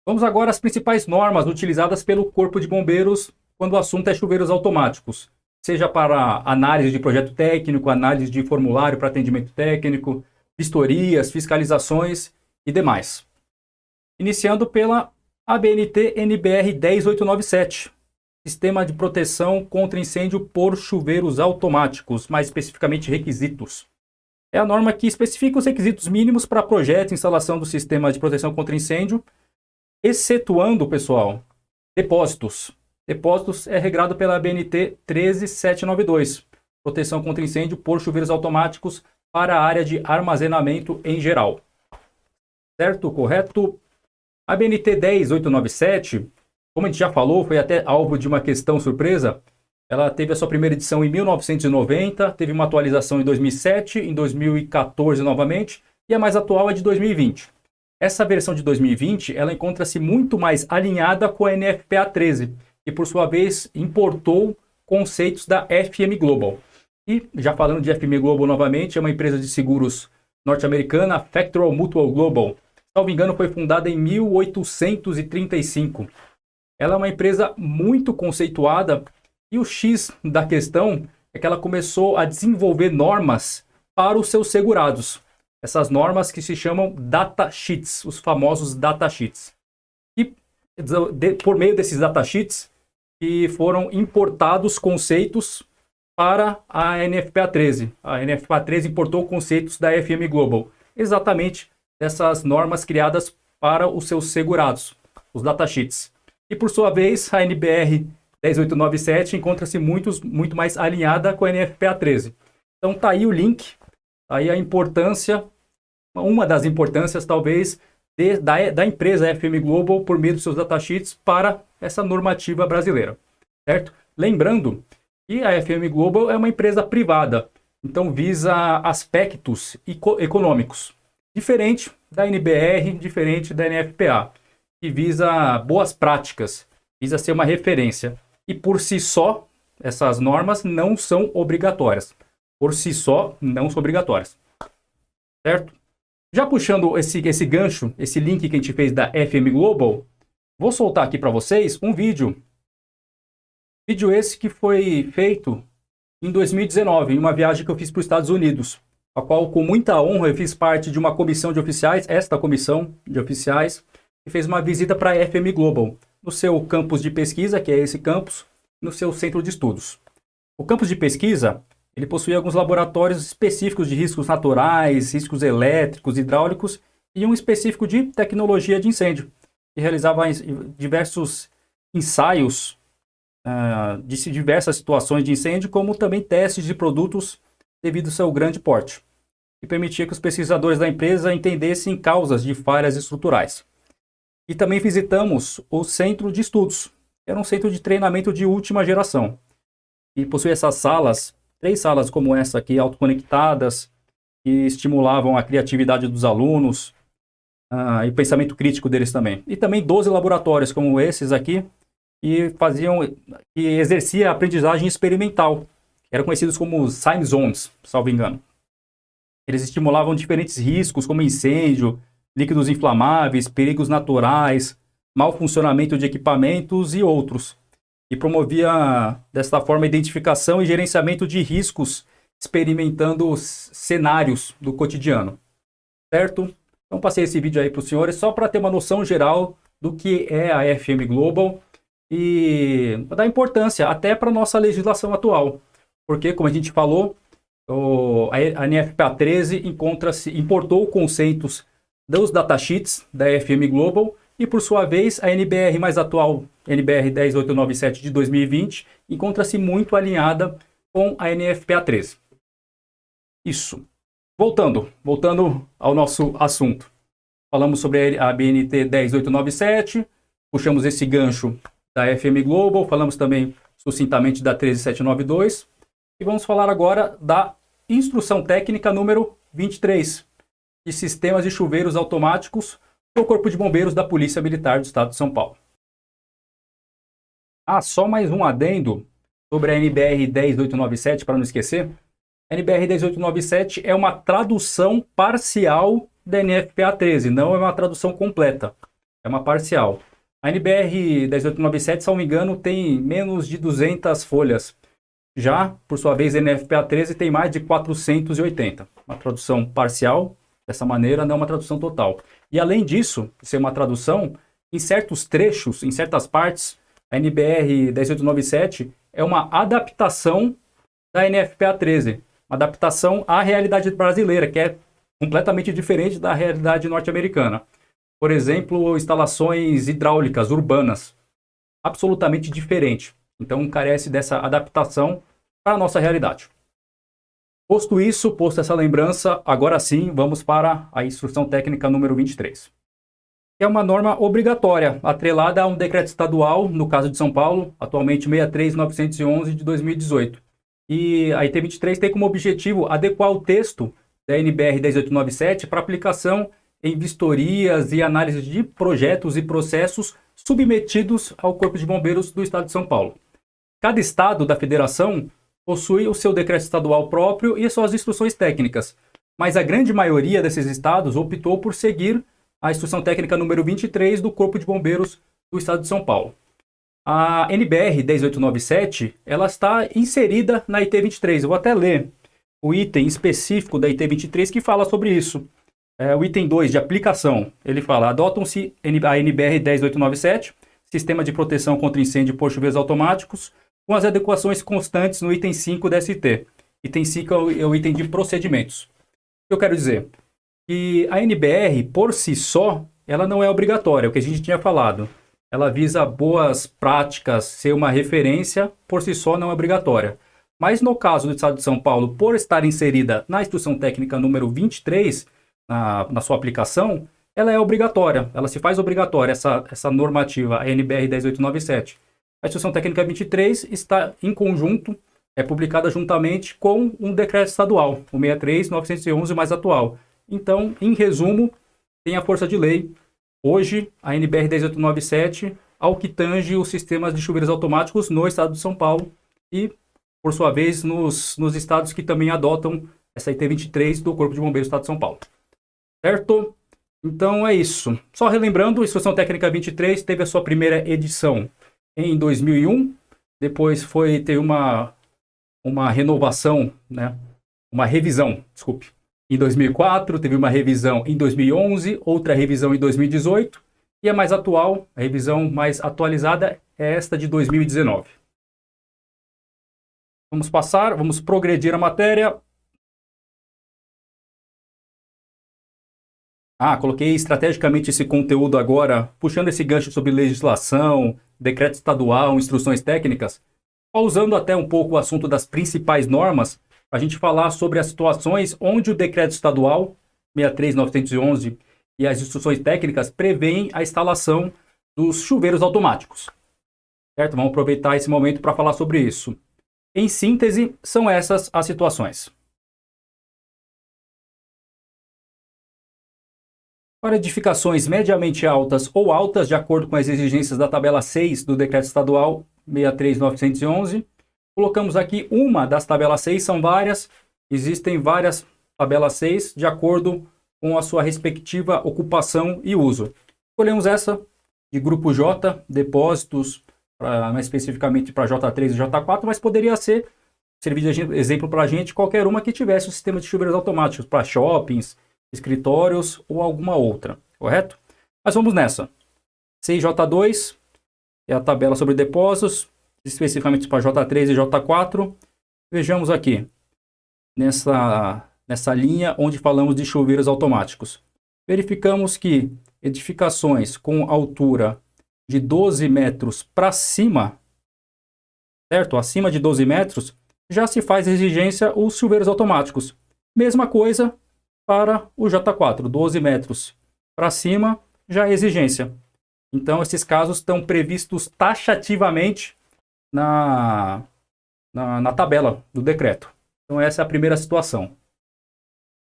[SPEAKER 1] Vamos agora às principais normas utilizadas pelo Corpo de Bombeiros quando o assunto é chuveiros automáticos, seja para análise de projeto técnico, análise de formulário para atendimento técnico, vistorias, fiscalizações e demais. Iniciando pela ABNT NBR 10897, Sistema de Proteção contra Incêndio por Chuveiros Automáticos, mais especificamente requisitos. É a norma que especifica os requisitos mínimos para projeto e instalação do sistema de proteção contra incêndio, excetuando, pessoal, depósitos. Depósitos é regrado pela ABNT 13792, proteção contra incêndio por chuveiros automáticos para a área de armazenamento em geral. Certo? Correto? A ABNT 10897, como a gente já falou, foi até alvo de uma questão surpresa. Ela teve a sua primeira edição em 1990, teve uma atualização em 2007, em 2014 novamente, e a mais atual é de 2020. Essa versão de 2020, ela encontra-se muito mais alinhada com a NFPA 13, que por sua vez importou conceitos da FM Global. E, já falando de FM Global novamente, é uma empresa de seguros norte-americana, Factoral Mutual Global. Se não me engano, foi fundada em 1835. Ela é uma empresa muito conceituada e o X da questão é que ela começou a desenvolver normas para os seus segurados. Essas normas que se chamam datasheets, os famosos datasheets. E por meio desses datasheets que foram importados conceitos para a NFPA 13. A NFPA 13 importou conceitos da FM Global, exatamente dessas normas criadas para os seus segurados, os datasheets. E por sua vez, a NBR 10897 encontra-se muito mais alinhada com a NFPA 13. Então tá aí o link, tá aí a importância, uma das importâncias talvez da empresa FM Global por meio dos seus datasheets para essa normativa brasileira, certo? Lembrando que a FM Global é uma empresa privada, então visa aspectos econômicos, diferente da NBR, diferente da NFPA, que visa boas práticas, visa ser uma referência. E por si só, essas normas não são obrigatórias. Por si só, não são obrigatórias. Certo? Já puxando esse gancho, esse link que a gente fez da FM Global, vou soltar aqui para vocês um vídeo. Vídeo esse que foi feito em 2019, em uma viagem que eu fiz para os Estados Unidos, a qual, com muita honra, eu fiz parte de uma comissão de oficiais, esta comissão de oficiais, que fez uma visita para a FM Global, no seu campus de pesquisa, que é esse campus, no seu centro de estudos. O campus de pesquisa, ele possuía alguns laboratórios específicos de riscos naturais, riscos elétricos, hidráulicos, e um específico de tecnologia de incêndio, que realizava diversos ensaios de diversas situações de incêndio, como também testes de produtos devido ao seu grande porte, e permitia que os pesquisadores da empresa entendessem causas de falhas estruturais. E também visitamos o Centro de Estudos, que era um centro de treinamento de última geração. E possui essas salas 3 salas como essa aqui, autoconectadas, que estimulavam a criatividade dos alunos e o pensamento crítico deles também. E também 12 laboratórios como esses aqui, que exercia a aprendizagem experimental. Eram conhecidos como Time Zones, salvo engano. Eles estimulavam diferentes riscos, como incêndio, líquidos inflamáveis, perigos naturais, mau funcionamento de equipamentos e outros. E promovia, desta forma, a identificação e gerenciamento de riscos, experimentando cenários do cotidiano. Certo? Então, passei esse vídeo aí para os senhores, só para ter uma noção geral do que é a FM Global e da importância até para a nossa legislação atual. Porque, como a gente falou, a NFPA 13 importou conceitos dos datasheets da FM Global e, por sua vez, a NBR mais atual, NBR 10897 de 2020, encontra-se muito alinhada com a NFPA 13. Isso. Voltando ao nosso assunto. Falamos sobre a BNT 10897, puxamos esse gancho da FM Global, falamos também sucintamente da 13792 e vamos falar agora da Instrução Técnica número 23, de Sistemas de Chuveiros Automáticos do Corpo de Bombeiros da Polícia Militar do Estado de São Paulo. Só mais um adendo sobre a NBR 10897, para não esquecer. A NBR 10897 é uma tradução parcial da NFPA 13, não é uma tradução completa, é uma parcial. A NBR 10897, se não me engano, tem menos de 200 folhas. Já, por sua vez, a NFPA 13 tem mais de 480. Uma tradução parcial, dessa maneira, não é uma tradução total. E além disso, ser uma tradução, em certos trechos, em certas partes, a NBR 10897 é uma adaptação da NFPA 13. Uma adaptação à realidade brasileira, que é completamente diferente da realidade norte-americana. Por exemplo, instalações hidráulicas urbanas. Absolutamente diferente. Então, carece dessa adaptação para a nossa realidade. Posto essa lembrança, agora sim, vamos para a Instrução Técnica número 23. É uma norma obrigatória, atrelada a um decreto estadual, no caso de São Paulo, atualmente 63911 de 2018. E a IT 23 tem como objetivo adequar o texto da NBR 10897 para aplicação em vistorias e análise de projetos e processos submetidos ao Corpo de Bombeiros do Estado de São Paulo. Cada estado da federação possui o seu decreto estadual próprio e suas instruções técnicas, mas a grande maioria desses estados optou por seguir a Instrução Técnica número 23 do Corpo de Bombeiros do Estado de São Paulo. A NBR 10897, ela está inserida na IT 23. Eu vou até ler o item específico da IT 23 que fala sobre isso. O item 2 de aplicação, ele fala: adotam-se a NBR 10897, Sistema de Proteção contra Incêndio por Chuveiros Automáticos, com as adequações constantes no item 5 da ST. Item 5 é o item de procedimentos. O que eu quero dizer? Que a NBR, por si só, ela não é obrigatória, é o que a gente tinha falado. Ela visa boas práticas, ser uma referência, por si só não é obrigatória. Mas no caso do Estado de São Paulo, por estar inserida na Instrução Técnica número 23, na sua aplicação, ela é obrigatória, ela se faz obrigatória, essa normativa, a NBR 10897. A Instrução Técnica 23 está em conjunto, é publicada juntamente com um decreto estadual, o 63911 mais atual. Então, em resumo, tem a força de lei. Hoje, a NBR 10897, ao que tange os sistemas de chuveiros automáticos no estado de São Paulo e, por sua vez, nos estados que também adotam essa IT 23 do Corpo de Bombeiros do estado de São Paulo. Certo? Então é isso. Só relembrando, a Instrução Técnica 23 teve a sua primeira edição em 2001, depois teve uma renovação, né? Uma revisão, desculpe. Em 2004, teve uma revisão em 2011, outra revisão em 2018, e a mais atual, a revisão mais atualizada, é esta de 2019. Vamos progredir a matéria. Coloquei estrategicamente esse conteúdo agora, puxando esse gancho sobre legislação, decreto estadual, instruções técnicas, pausando até um pouco o assunto das principais normas, para a gente falar sobre as situações onde o decreto estadual 63911 e as instruções técnicas prevêem a instalação dos chuveiros automáticos. Certo? Vamos aproveitar esse momento para falar sobre isso. Em síntese, são essas as situações. Para edificações mediamente altas ou altas, de acordo com as exigências da tabela 6 do Decreto Estadual 63.911, colocamos aqui uma das tabelas 6, são várias, existem várias tabelas 6 de acordo com a sua respectiva ocupação e uso. Escolhemos essa de grupo J, depósitos, mais especificamente para J3 e J4, mas poderia servir de exemplo para a gente qualquer uma que tivesse o sistema de chuveiros automáticos para shoppings, escritórios ou alguma outra, correto? Mas vamos nessa. 6J2 é a tabela sobre depósitos, especificamente para J3 e J4. Vejamos aqui, nessa linha onde falamos de chuveiros automáticos. Verificamos que edificações com altura de 12 metros para cima, certo? Acima de 12 metros, já se faz exigência os chuveiros automáticos. Mesma coisa para o J4, 12 metros para cima, já é exigência. Então, esses casos estão previstos taxativamente na tabela do decreto. Então, essa é a primeira situação.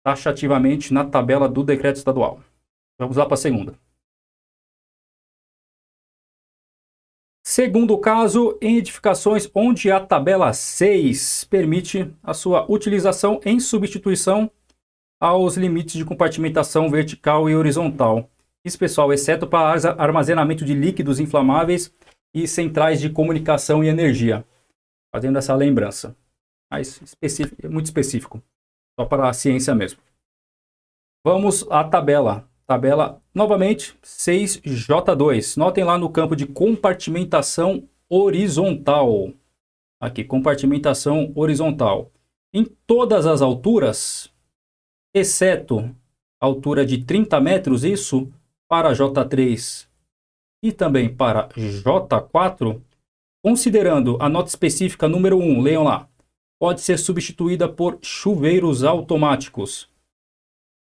[SPEAKER 1] Taxativamente na tabela do decreto estadual. Vamos lá para a segunda. Segundo caso, em edificações onde a tabela 6 permite a sua utilização em substituição aos limites de compartimentação vertical e horizontal. Isso, pessoal, exceto para armazenamento de líquidos inflamáveis e centrais de comunicação e energia. Fazendo essa lembrança. Mas muito específico. Só para a ciência mesmo. Vamos à tabela. Tabela, novamente, 6J2. Notem lá no campo de compartimentação horizontal. Aqui, compartimentação horizontal. Em todas as alturas, exceto a altura de 30 metros, isso para J3 e também para J4, considerando a nota específica número 1, leiam lá, pode ser substituída por chuveiros automáticos.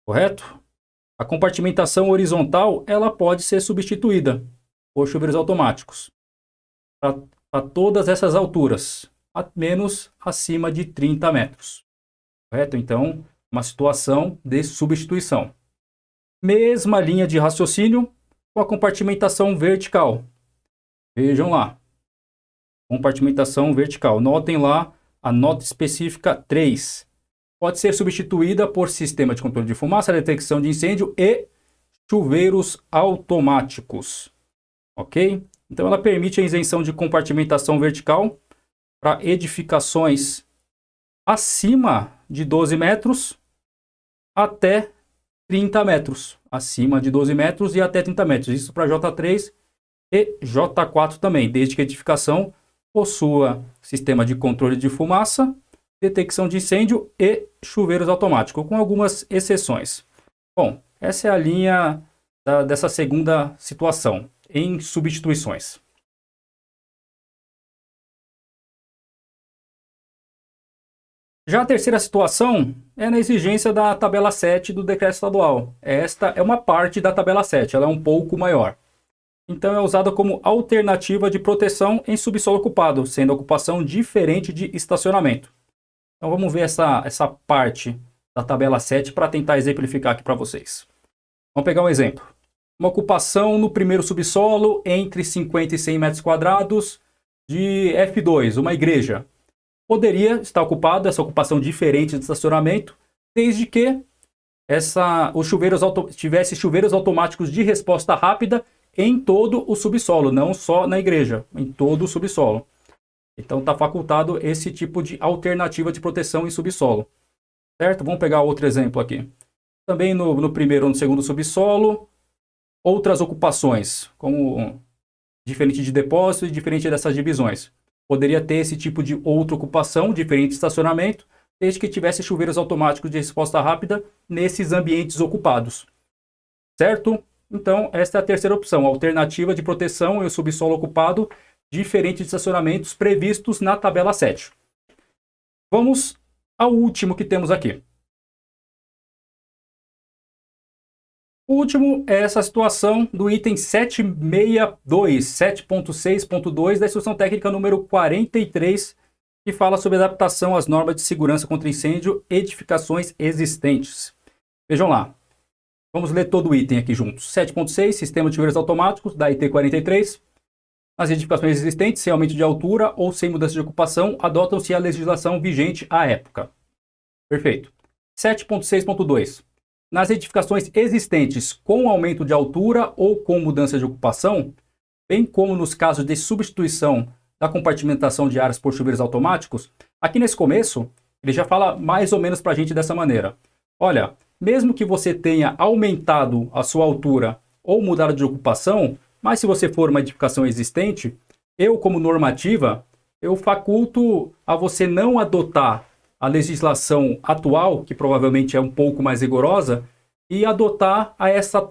[SPEAKER 1] Correto? A compartimentação horizontal, ela pode ser substituída por chuveiros automáticos para todas essas alturas, menos acima de 30 metros. Correto? Então, uma situação de substituição. Mesma linha de raciocínio com a compartimentação vertical. Vejam lá. Compartimentação vertical. Notem lá a nota específica 3. Pode ser substituída por sistema de controle de fumaça, detecção de incêndio e chuveiros automáticos. Ok? Então ela permite a isenção de compartimentação vertical para edificações acima de 12 metros até 30 metros. Acima de 12 metros e até 30 metros. Isso para J3 e J4 também, desde que a edificação possua sistema de controle de fumaça, detecção de incêndio e chuveiros automáticos, com algumas exceções. Bom, essa é a linha dessa segunda situação, em substituições. Já a terceira situação é na exigência da tabela 7 do decreto estadual. Esta é uma parte da tabela 7, ela é um pouco maior. Então é usada como alternativa de proteção em subsolo ocupado, sendo a ocupação diferente de estacionamento. Então vamos ver essa parte da tabela 7 para tentar exemplificar aqui para vocês. Vamos pegar um exemplo. Uma ocupação no primeiro subsolo entre 50 e 100 metros quadrados de F2, uma igreja. Poderia estar ocupado, essa ocupação diferente de estacionamento, desde que tivesse chuveiros automáticos de resposta rápida em todo o subsolo, não só na igreja, em todo o subsolo. Então está facultado esse tipo de alternativa de proteção em subsolo. Certo? Vamos pegar outro exemplo aqui. Também no primeiro ou no segundo subsolo, outras ocupações, como diferente de depósito e diferente dessas divisões. Poderia ter esse tipo de outra ocupação, diferente de estacionamento, desde que tivesse chuveiros automáticos de resposta rápida nesses ambientes ocupados. Certo? Então, esta é a terceira opção, alternativa de proteção em subsolo ocupado, diferente de estacionamentos previstos na tabela 7. Vamos ao último que temos aqui. O último é essa situação do item 762, 7.6.2 da instrução técnica número 43 que fala sobre adaptação às normas de segurança contra incêndio edificações existentes. Vejam lá. Vamos ler todo o item aqui juntos. 7.6, Sistema de chuveiros automáticos, da IT 43. Nas edificações existentes, sem aumento de altura ou sem mudança de ocupação, adotam-se a legislação vigente à época. Perfeito. 7.6.2. Nas edificações existentes com aumento de altura ou com mudança de ocupação, bem como nos casos de substituição da compartimentação de áreas por chuveiros automáticos, aqui nesse começo, ele já fala mais ou menos para a gente dessa maneira. Olha, mesmo que você tenha aumentado a sua altura ou mudado de ocupação, mas se você for uma edificação existente, eu, como normativa, eu faculto a você não adotar a legislação atual, que provavelmente é um pouco mais rigorosa, e adotar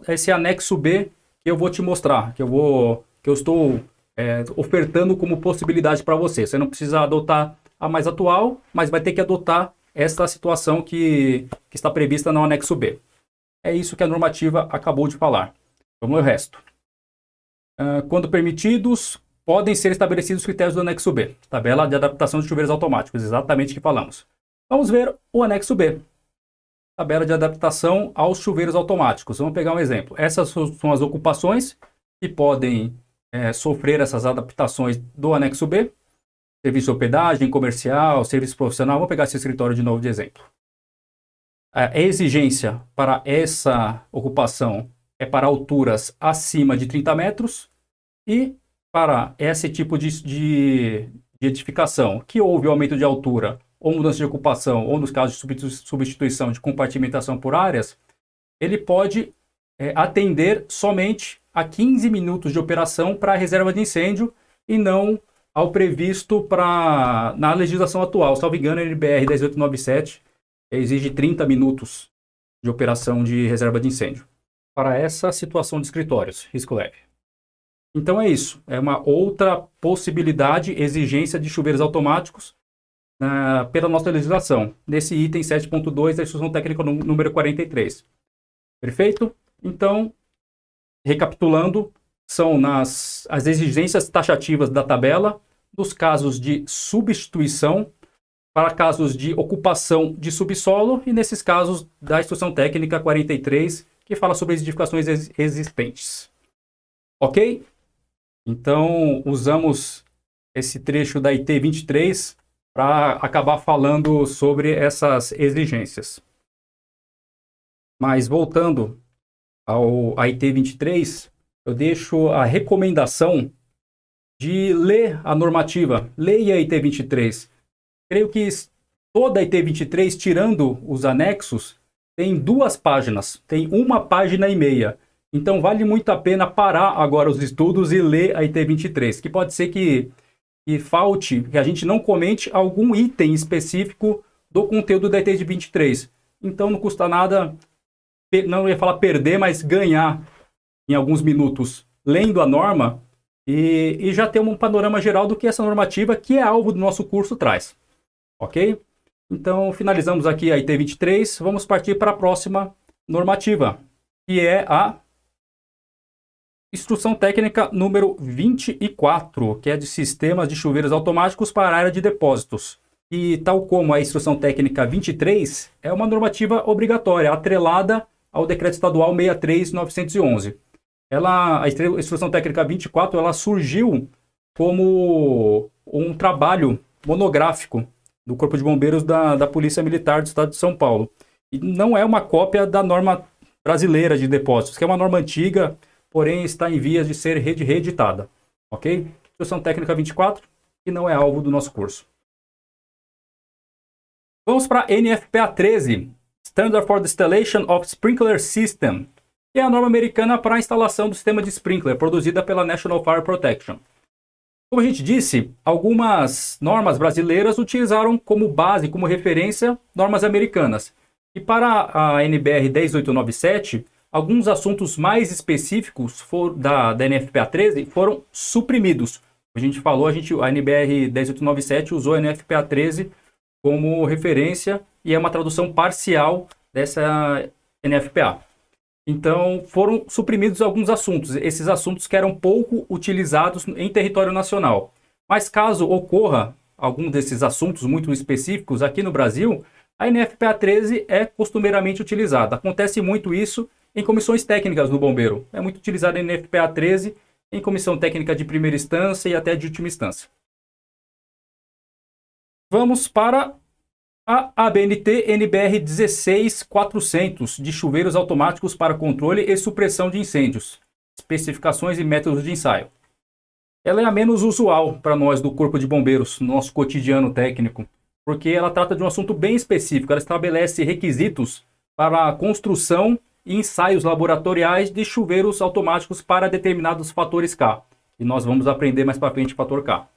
[SPEAKER 1] esse anexo B que eu vou te mostrar, que eu estou ofertando como possibilidade para você. Você não precisa adotar a mais atual, mas vai ter que adotar esta situação que está prevista no anexo B. É isso que a normativa acabou de falar. Vamos ao resto. Quando permitidos, podem ser estabelecidos os critérios do anexo B. Tabela de adaptação de chuveiros automáticos, exatamente o que falamos. Vamos ver o anexo B. Tabela de adaptação aos chuveiros automáticos. Vamos pegar um exemplo. Essas são as ocupações que podem sofrer essas adaptações do anexo B. Serviço de hospedagem, comercial, serviço profissional. Vamos pegar esse escritório de novo de exemplo. A exigência para essa ocupação é para alturas acima de 30 metros e para esse tipo de edificação que houve aumento de altura ou mudança de ocupação ou nos casos de substituição de compartimentação por áreas, ele pode atender somente a 15 minutos de operação para a reserva de incêndio e não ao previsto na legislação atual. Salvo engano, a NBR 10897 exige 30 minutos de operação de reserva de incêndio para essa situação de escritórios, risco leve. Então é isso, é uma outra possibilidade, exigência de chuveiros automáticos pela nossa legislação, nesse item 7.2 da instrução técnica número 43. Perfeito? Então, recapitulando, são as exigências taxativas da tabela, nos casos de substituição, para casos de ocupação de subsolo e nesses casos da instrução técnica 43, que fala sobre as edificações existentes. Ok? Então, usamos esse trecho da IT 23 para acabar falando sobre essas exigências. Mas voltando ao IT 23, eu deixo a recomendação de ler a normativa. Leia a IT 23. Creio que toda a IT 23, tirando os anexos, tem 2 páginas, tem 1 página e meia. Então vale muito a pena parar agora os estudos e ler a IT 23, que pode ser que falte, que a gente não comente algum item específico do conteúdo da IT 23. Então não custa nada, não ia falar perder, mas ganhar em alguns minutos lendo a norma e já ter um panorama geral do que essa normativa, que é alvo do nosso curso, traz. Ok? Então, finalizamos aqui a IT 23. Vamos partir para a próxima normativa, que é a Instrução Técnica número 24, que é de Sistemas de Chuveiros Automáticos para a área de depósitos. E tal como a Instrução Técnica 23, é uma normativa obrigatória, atrelada ao Decreto Estadual 63.911. A Instrução Técnica 24 ela surgiu como um trabalho monográfico do Corpo de Bombeiros da Polícia Militar do Estado de São Paulo. E não é uma cópia da norma brasileira de depósitos, que é uma norma antiga, porém está em vias de ser reeditada. Ok? Instrução Técnica 24, que não é alvo do nosso curso. Vamos para a NFPA 13, Standard for the Installation of Sprinkler System, que é a norma americana para a instalação do sistema de sprinkler, produzida pela National Fire Protection. Como a gente disse, algumas normas brasileiras utilizaram como base, como referência, normas americanas. E para a NBR 10897, alguns assuntos mais específicos da NFPA 13 foram suprimidos. A gente falou, a NBR 10897 usou a NFPA 13 como referência e é uma tradução parcial dessa NFPA. Então, foram suprimidos alguns assuntos. Esses assuntos que eram pouco utilizados em território nacional. Mas caso ocorra algum desses assuntos muito específicos aqui no Brasil, a NFPA 13 é costumeiramente utilizada. Acontece muito isso em comissões técnicas do bombeiro. É muito utilizada a NFPA 13 em comissão técnica de primeira instância e até de última instância. Vamos para a ABNT NBR 16400 de chuveiros automáticos para controle e supressão de incêndios. Especificações e métodos de ensaio. Ela é a menos usual para nós do Corpo de Bombeiros, no nosso cotidiano técnico, porque ela trata de um assunto bem específico. Ela estabelece requisitos para a construção e ensaios laboratoriais de chuveiros automáticos para determinados fatores K. E nós vamos aprender mais para frente o fator K.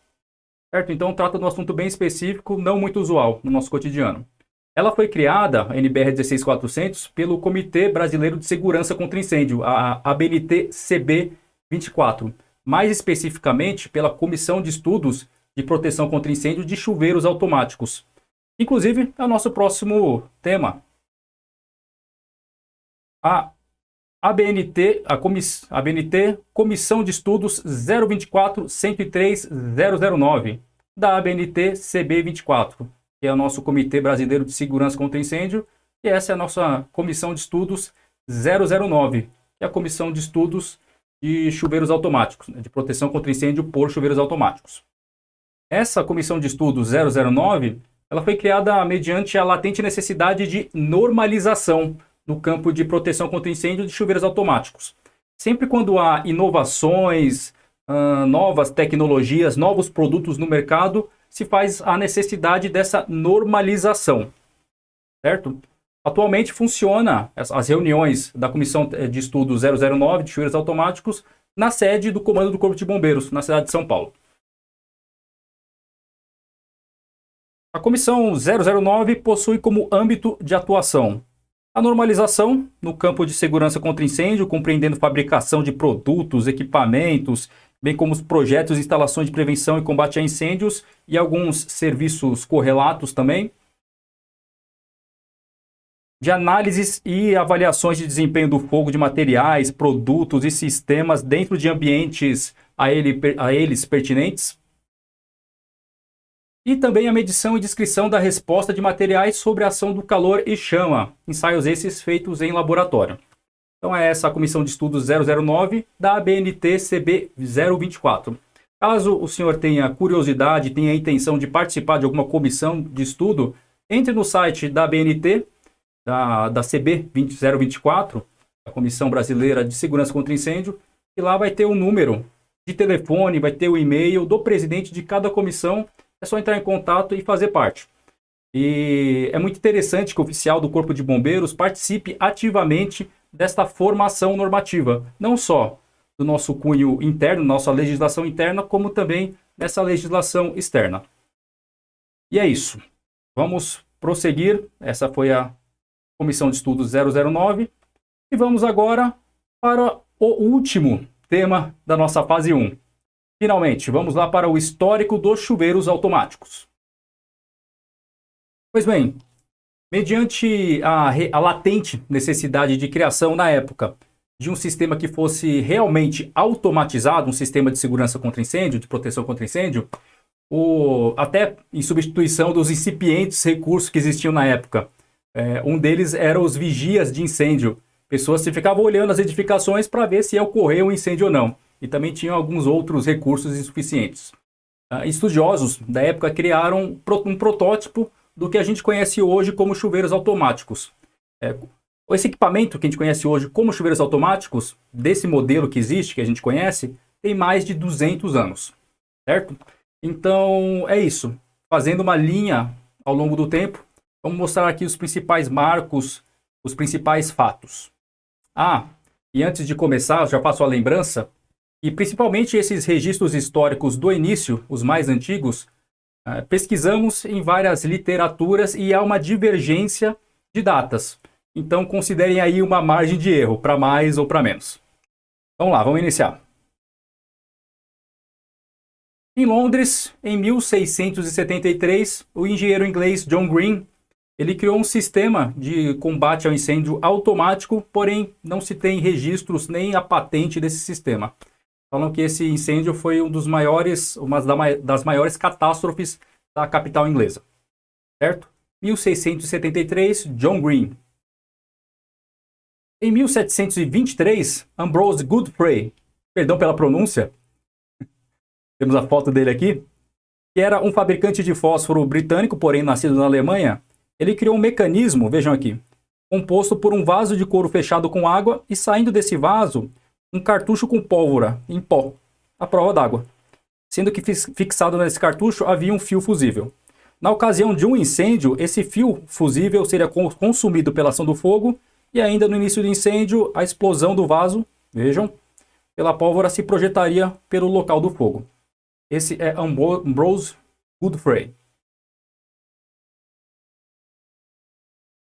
[SPEAKER 1] Certo? Então trata de um assunto bem específico, não muito usual no nosso cotidiano. Ela foi criada, a NBR 16400, pelo Comitê Brasileiro de Segurança contra Incêndio, a ABNT-CB 24. Mais especificamente pela Comissão de Estudos de Proteção contra Incêndio de Chuveiros Automáticos. Inclusive, é o nosso próximo tema. A ABNT, Comissão de Estudos 024-103-009, da ABNT CB 24, que é o nosso Comitê Brasileiro de Segurança contra Incêndio, e essa é a nossa Comissão de Estudos 009, que é a Comissão de Estudos de Chuveiros Automáticos, de proteção contra incêndio por chuveiros automáticos. Essa Comissão de Estudos 009, ela foi criada mediante a latente necessidade de normalização no campo de proteção contra incêndio de chuveiros automáticos. Sempre quando há inovações, novas tecnologias, novos produtos no mercado, se faz a necessidade dessa normalização, certo? Atualmente funciona as reuniões da Comissão de Estudo 009 de chuveiros automáticos na sede do Comando do Corpo de Bombeiros, na cidade de São Paulo. A Comissão 009 possui como âmbito de atuação a normalização no campo de segurança contra incêndio, compreendendo fabricação de produtos, equipamentos, bem como os projetos e instalações de prevenção e combate a incêndios e alguns serviços correlatos também. De análises e avaliações de desempenho do fogo de materiais, produtos e sistemas dentro de ambientes a eles pertinentes. E também a medição e descrição da resposta de materiais sobre a ação do calor e chama, ensaios esses feitos em laboratório. Então é essa a Comissão de Estudos 009 da ABNT CB 024. Caso o senhor tenha curiosidade, tenha a intenção de participar de alguma comissão de estudo, entre no site da ABNT, da CB 024, a Comissão Brasileira de Segurança contra Incêndio, e lá vai ter o número de telefone, vai ter o e-mail do presidente de cada comissão, é só entrar em contato e fazer parte. E é muito interessante que o oficial do Corpo de Bombeiros participe ativamente desta formação normativa, não só do nosso cunho interno, nossa legislação interna, como também nessa legislação externa. E é isso. Vamos prosseguir. Essa foi a Comissão de Estudos 009. E vamos agora para o último tema da nossa fase 1. Finalmente, vamos lá para o histórico dos chuveiros automáticos. Pois bem, mediante a latente necessidade de criação na época de um sistema que fosse realmente automatizado, um sistema de segurança contra incêndio, de proteção contra incêndio, até em substituição dos incipientes recursos que existiam na época. Um deles era os vigias de incêndio. Pessoas que ficavam olhando as edificações para ver se ia ocorrer um incêndio ou não. E também tinham alguns outros recursos insuficientes. Estudiosos da época criaram um protótipo do que a gente conhece hoje como chuveiros automáticos. Esse equipamento que a gente conhece hoje como chuveiros automáticos, desse modelo que existe, que a gente conhece, tem mais de 200 anos, certo? Então, é isso. Fazendo uma linha ao longo do tempo, vamos mostrar aqui os principais marcos, os principais fatos. E antes de começar, já faço a lembrança, e principalmente esses registros históricos do início, os mais antigos, pesquisamos em várias literaturas e há uma divergência de datas. Então considerem aí uma margem de erro, para mais ou para menos. Vamos lá, vamos iniciar. Em Londres, em 1673, o engenheiro inglês John Green, ele criou um sistema de combate ao incêndio automático, porém não se tem registros nem a patente desse sistema. Falam que esse incêndio foi uma das maiores catástrofes da capital inglesa, certo? 1673, John Green. Em 1723, Ambrose Godfrey, perdão pela pronúncia, temos a foto dele aqui, que era um fabricante de fósforo britânico, porém nascido na Alemanha. Ele criou um mecanismo, vejam aqui, composto por um vaso de couro fechado com água e saindo desse vaso um cartucho com pólvora em pó, à prova d'água. Sendo que fixado nesse cartucho havia um fio fusível. Na ocasião de um incêndio, esse fio fusível seria consumido pela ação do fogo e ainda no início do incêndio, a explosão do vaso, vejam, pela pólvora se projetaria pelo local do fogo. Esse é Ambrose Godfrey.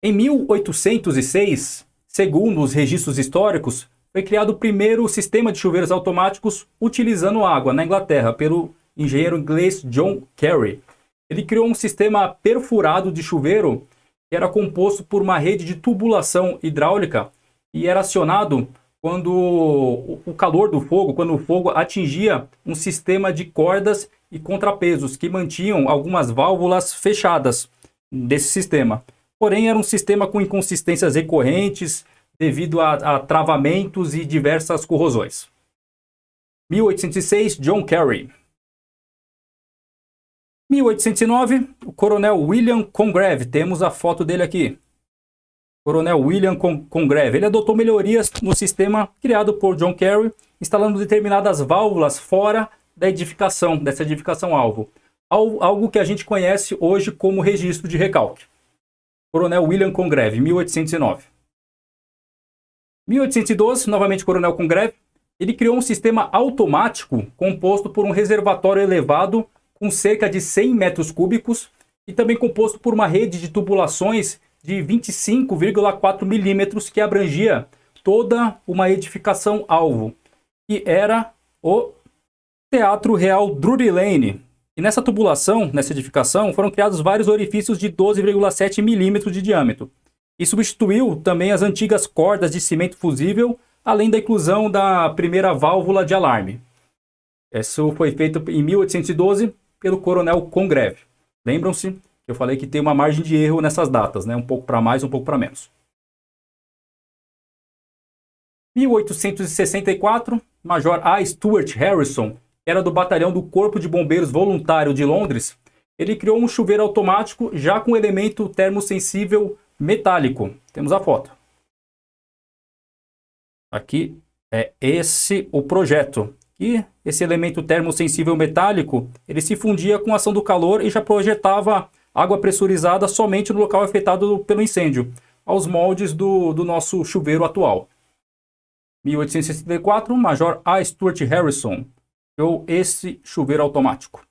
[SPEAKER 1] Em 1806, segundo os registros históricos, foi criado o primeiro sistema de chuveiros automáticos utilizando água na Inglaterra pelo engenheiro inglês John Carey. Ele criou um sistema perfurado de chuveiro que era composto por uma rede de tubulação hidráulica e era acionado quando o calor do fogo, quando o fogo atingia um sistema de cordas e contrapesos que mantinham algumas válvulas fechadas desse sistema. Porém, era um sistema com inconsistências recorrentes devido a travamentos e diversas corrosões. 1806, John Carey. 1809, o coronel William Congreve, temos a foto dele aqui. Coronel William Congreve, ele adotou melhorias no sistema criado por John Carey, instalando determinadas válvulas fora da edificação, dessa edificação-alvo. Algo que a gente conhece hoje como registro de recalque. Coronel William Congreve, 1809. 1812, novamente Coronel Congreve, ele criou um sistema automático composto por um reservatório elevado com cerca de 100 metros cúbicos e também composto por uma rede de tubulações de 25,4 milímetros que abrangia toda uma edificação-alvo, que era o Teatro Real Drury Lane. E nessa tubulação, nessa edificação, foram criados vários orifícios de 12,7 milímetros de diâmetro. E substituiu também as antigas cordas de cimento fusível, além da inclusão da primeira válvula de alarme. Isso foi feito em 1812 pelo Coronel Congreve. Lembram-se que eu falei que tem uma margem de erro nessas datas, né? Um pouco para mais, um pouco para menos. 1864, Major A. Stuart Harrison, que era do batalhão do Corpo de Bombeiros Voluntário de Londres, ele criou um chuveiro automático já com elemento termosensível metálico. Temos a foto. Aqui é esse o projeto. E esse elemento termosensível metálico, ele se fundia com a ação do calor e já projetava água pressurizada somente no local afetado pelo incêndio, aos moldes do nosso chuveiro atual. 1864, Major A. Stuart Harrison criou esse chuveiro automático.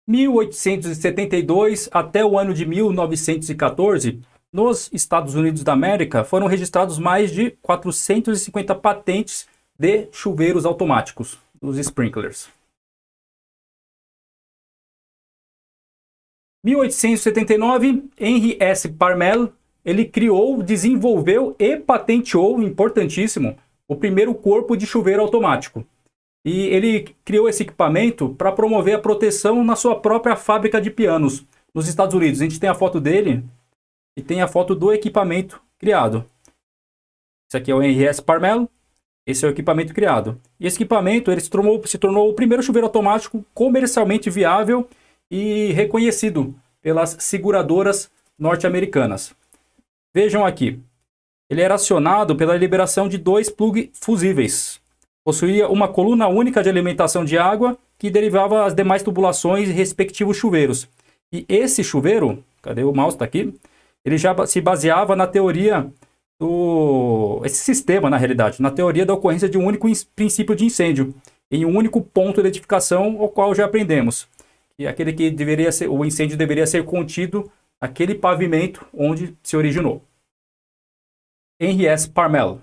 [SPEAKER 1] 1872 até o ano de 1914, nos Estados Unidos da América, foram registrados mais de 450 patentes de chuveiros automáticos, os sprinklers. 1879, Henry S. Parmel, ele criou, desenvolveu e patenteou, importantíssimo, o primeiro corpo de chuveiro automático. E ele criou esse equipamento para promover a proteção na sua própria fábrica de pianos nos Estados Unidos. A gente tem a foto dele e tem a foto do equipamento criado. Esse aqui é o Henry S. Parmel, esse é o equipamento criado. E esse equipamento ele se tornou o primeiro chuveiro automático comercialmente viável e reconhecido pelas seguradoras norte-americanas. Vejam aqui, ele era acionado pela liberação de 2 plugs fusíveis. Possuía uma coluna única de alimentação de água que derivava as demais tubulações e respectivos chuveiros. E esse chuveiro, cadê o mouse? Está aqui. Ele já se baseava na teoria esse sistema, na realidade, na teoria da ocorrência de um único princípio de incêndio, em um único ponto de edificação, o qual já aprendemos. E aquele que deveria ser, o incêndio deveria ser contido naquele pavimento onde se originou. Henry S. Parmel.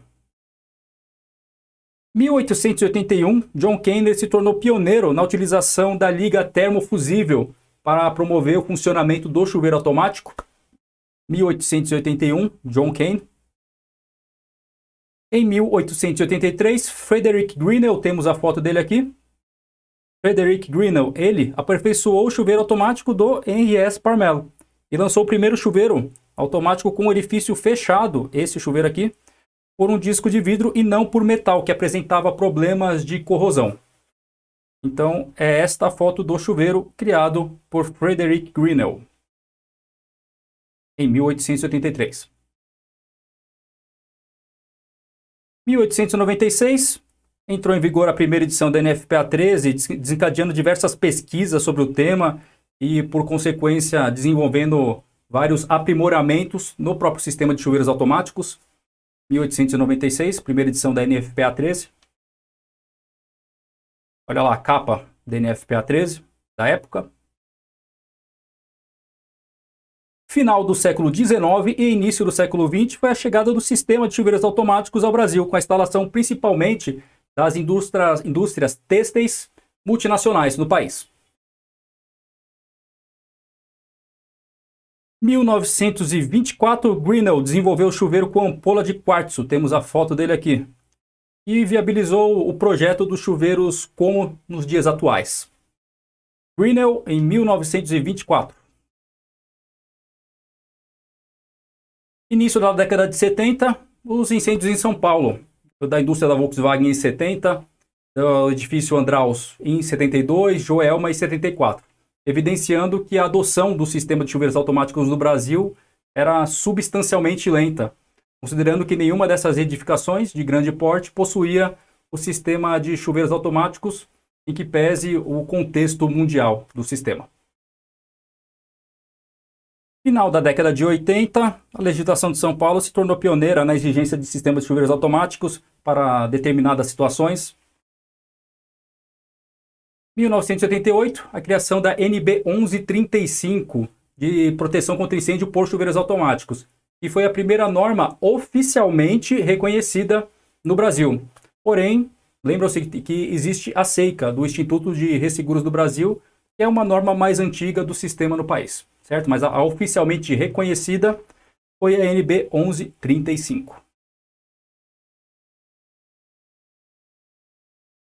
[SPEAKER 1] 1881, John Kane se tornou pioneiro na utilização da liga termofusível para promover o funcionamento do chuveiro automático. 1881, John Kane. Em 1883, Frederick Grinnell, temos a foto dele aqui. Frederick Grinnell, ele aperfeiçoou o chuveiro automático do Henry S. Parmelo e lançou o primeiro chuveiro automático com orifício fechado, esse chuveiro aqui, por um disco de vidro e não por metal, que apresentava problemas de corrosão. Então, é esta foto do chuveiro criado por Frederick Grinnell em 1883. 1896, entrou em vigor a primeira edição da NFPA 13, desencadeando diversas pesquisas sobre o tema e, por consequência, desenvolvendo vários aprimoramentos no próprio sistema de chuveiros automáticos. 1896, primeira edição da NFPA 13. Olha lá a capa da NFPA 13, da época. Final do século XIX e início do século XX foi a chegada do sistema de chuveiros automáticos ao Brasil, com a instalação principalmente das indústrias têxteis multinacionais no país. 1924, Grinnell desenvolveu o chuveiro com ampola de quartzo, temos a foto dele aqui, e viabilizou o projeto dos chuveiros como nos dias atuais. Grinnell em 1924. Início da década de 70, os incêndios em São Paulo, da indústria da Volkswagen em 70, do edifício Andraus em 72, Joelma em 74, evidenciando que a adoção do sistema de chuveiros automáticos no Brasil era substancialmente lenta, considerando que nenhuma dessas edificações de grande porte possuía o sistema de chuveiros automáticos, em que pese o contexto mundial do sistema. Final da década de 80, a legislação de São Paulo se tornou pioneira na exigência de sistemas de chuveiros automáticos para determinadas situações. 1988, a criação da NB 1135, de proteção contra incêndio por chuveiros automáticos, que foi a primeira norma oficialmente reconhecida no Brasil. Porém, lembram-se que existe a SEICA, do Instituto de Resseguros do Brasil, que é uma norma mais antiga do sistema no país, certo? Mas a oficialmente reconhecida foi a NB 1135.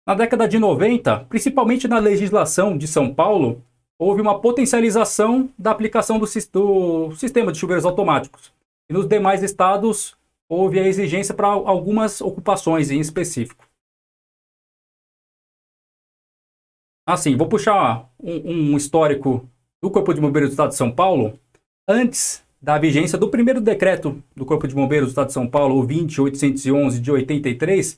[SPEAKER 1] Na década de 90, principalmente na legislação de São Paulo, houve uma potencialização da aplicação do sistema de chuveiros automáticos. E nos demais estados, houve a exigência para algumas ocupações em específico. Assim, vou puxar um histórico do Corpo de Bombeiros do Estado de São Paulo, antes da vigência do primeiro decreto do Corpo de Bombeiros do Estado de São Paulo, o 20.811 de 83,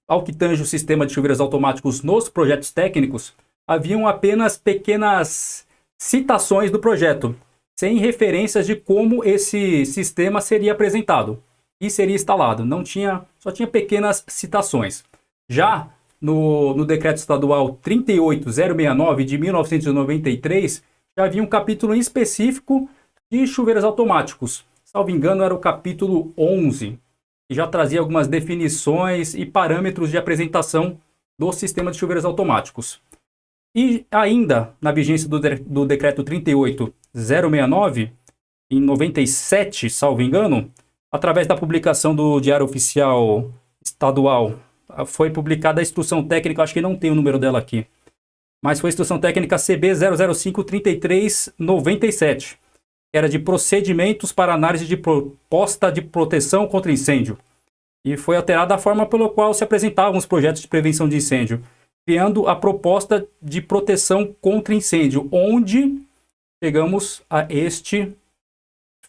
[SPEAKER 1] ao que tange o sistema de chuveiros automáticos nos projetos técnicos, haviam apenas pequenas citações do projeto, sem referências de como esse sistema seria apresentado e seria instalado. Só tinha pequenas citações. Já no decreto estadual 38.069 de 1993, já havia um capítulo em específico de chuveiros automáticos. Salvo engano, era o capítulo 11, que já trazia algumas definições e parâmetros de apresentação do sistema de chuveiros automáticos. E ainda na vigência do decreto 38.069, em 97, salvo engano, através da publicação do Diário Oficial Estadual, foi publicada a instrução técnica, acho que não tem o número dela aqui, mas foi a instrução técnica CB 005-3397, que era de procedimentos para análise de proposta de proteção contra incêndio. E foi alterada a forma pela qual se apresentavam os projetos de prevenção de incêndio, criando a proposta de proteção contra incêndio, onde chegamos a este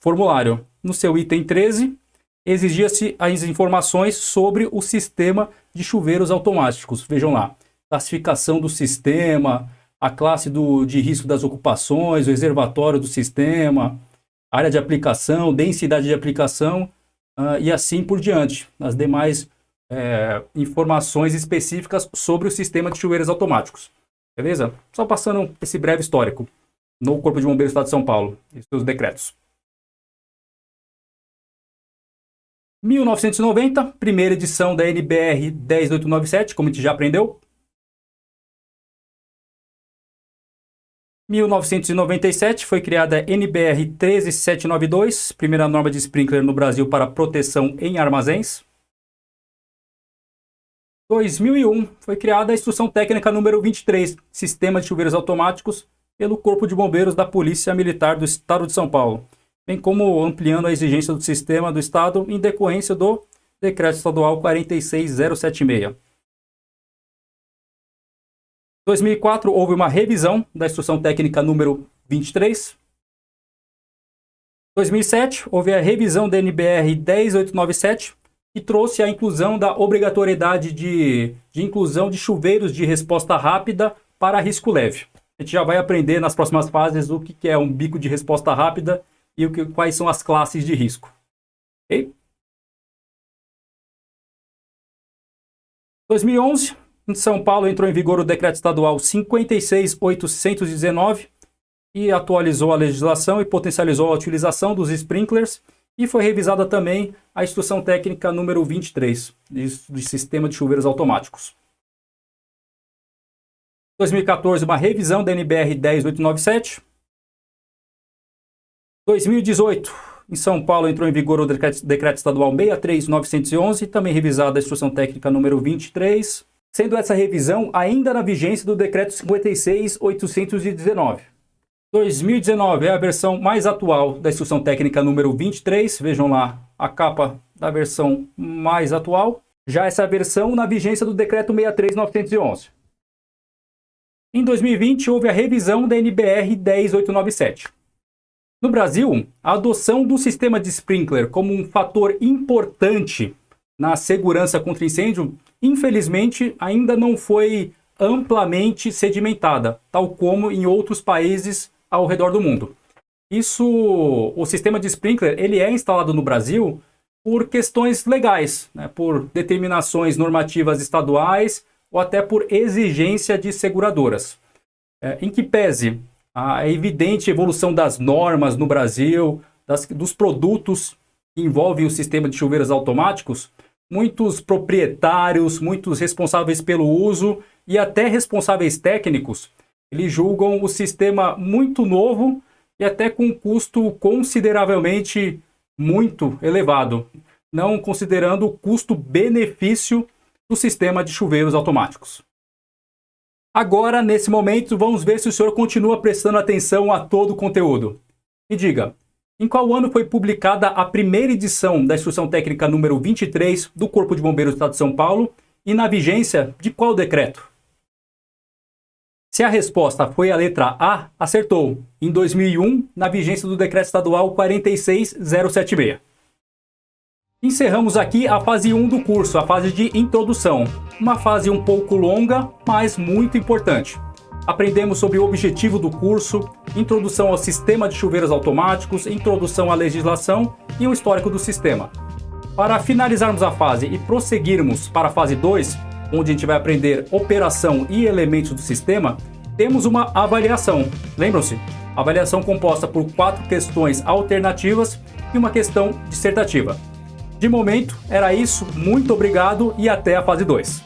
[SPEAKER 1] formulário. No seu item 13, exigia-se as informações sobre o sistema de chuveiros automáticos. Vejam lá, classificação do sistema, a classe de risco das ocupações, o reservatório do sistema, área de aplicação, densidade de aplicação e assim por diante. As demais informações específicas sobre o sistema de chuveiros automáticos. Beleza? Só passando esse breve histórico no Corpo de Bombeiros do Estado de São Paulo e seus decretos. 1990, primeira edição da NBR 10897, como a gente já aprendeu. 1997 foi criada a NBR 13792, primeira norma de sprinkler no Brasil para proteção em armazéns. 2001, foi criada a Instrução Técnica número 23, Sistema de Chuveiros Automáticos, pelo Corpo de Bombeiros da Polícia Militar do Estado de São Paulo, bem como ampliando a exigência do sistema do Estado em decorrência do Decreto Estadual 46076. Em 2004, houve uma revisão da Instrução Técnica número 23. Em 2007, houve a revisão da NBR 10897, que trouxe a inclusão da obrigatoriedade de inclusão de chuveiros de resposta rápida para risco leve. A gente já vai aprender nas próximas fases o que é um bico de resposta rápida e quais são as classes de risco. Okay? 2011, em São Paulo, entrou em vigor o Decreto Estadual 56.819 e atualizou a legislação e potencializou a utilização dos sprinklers, e foi revisada também a Instrução Técnica número 23, de Sistema de Chuveiros Automáticos. 2014, uma revisão da NBR 10897. 2018, em São Paulo, entrou em vigor o Decreto Estadual 63.911, também revisada a Instrução Técnica número 23, sendo essa revisão ainda na vigência do Decreto 56.819. 2019 é a versão mais atual da Instrução Técnica número 23, vejam lá a capa da versão mais atual. Já essa versão na vigência do Decreto 63.911. Em 2020 houve a revisão da NBR 10897. No Brasil, a adoção do sistema de sprinkler como um fator importante na segurança contra incêndio, infelizmente, ainda não foi amplamente sedimentada, tal como em outros países ao redor do mundo. O sistema de sprinkler, ele é instalado no Brasil por questões legais, né, por determinações normativas estaduais ou até por exigência de seguradoras. Em que pese a evidente evolução das normas no Brasil, dos produtos que envolvem o sistema de chuveiros automáticos, muitos proprietários, muitos responsáveis pelo uso e até responsáveis técnicos, eles julgam o sistema muito novo e até com um custo consideravelmente muito elevado, não considerando o custo-benefício do sistema de chuveiros automáticos. Agora, nesse momento, vamos ver se o senhor continua prestando atenção a todo o conteúdo. Me diga, em qual ano foi publicada a primeira edição da Instrução Técnica número 23 do Corpo de Bombeiros do Estado de São Paulo e na vigência de qual decreto? Se a resposta foi a letra A, acertou. Em 2001, na vigência do Decreto Estadual 46076. Encerramos aqui a fase 1 do curso, a fase de introdução. Uma fase um pouco longa, mas muito importante. Aprendemos sobre o objetivo do curso, introdução ao sistema de chuveiros automáticos, introdução à legislação e o histórico do sistema. Para finalizarmos a fase e prosseguirmos para a fase 2, onde a gente vai aprender operação e elementos do sistema, temos uma avaliação. Lembram-se? Avaliação composta por 4 questões alternativas e uma questão dissertativa. De momento, era isso. Muito obrigado e até a fase 2.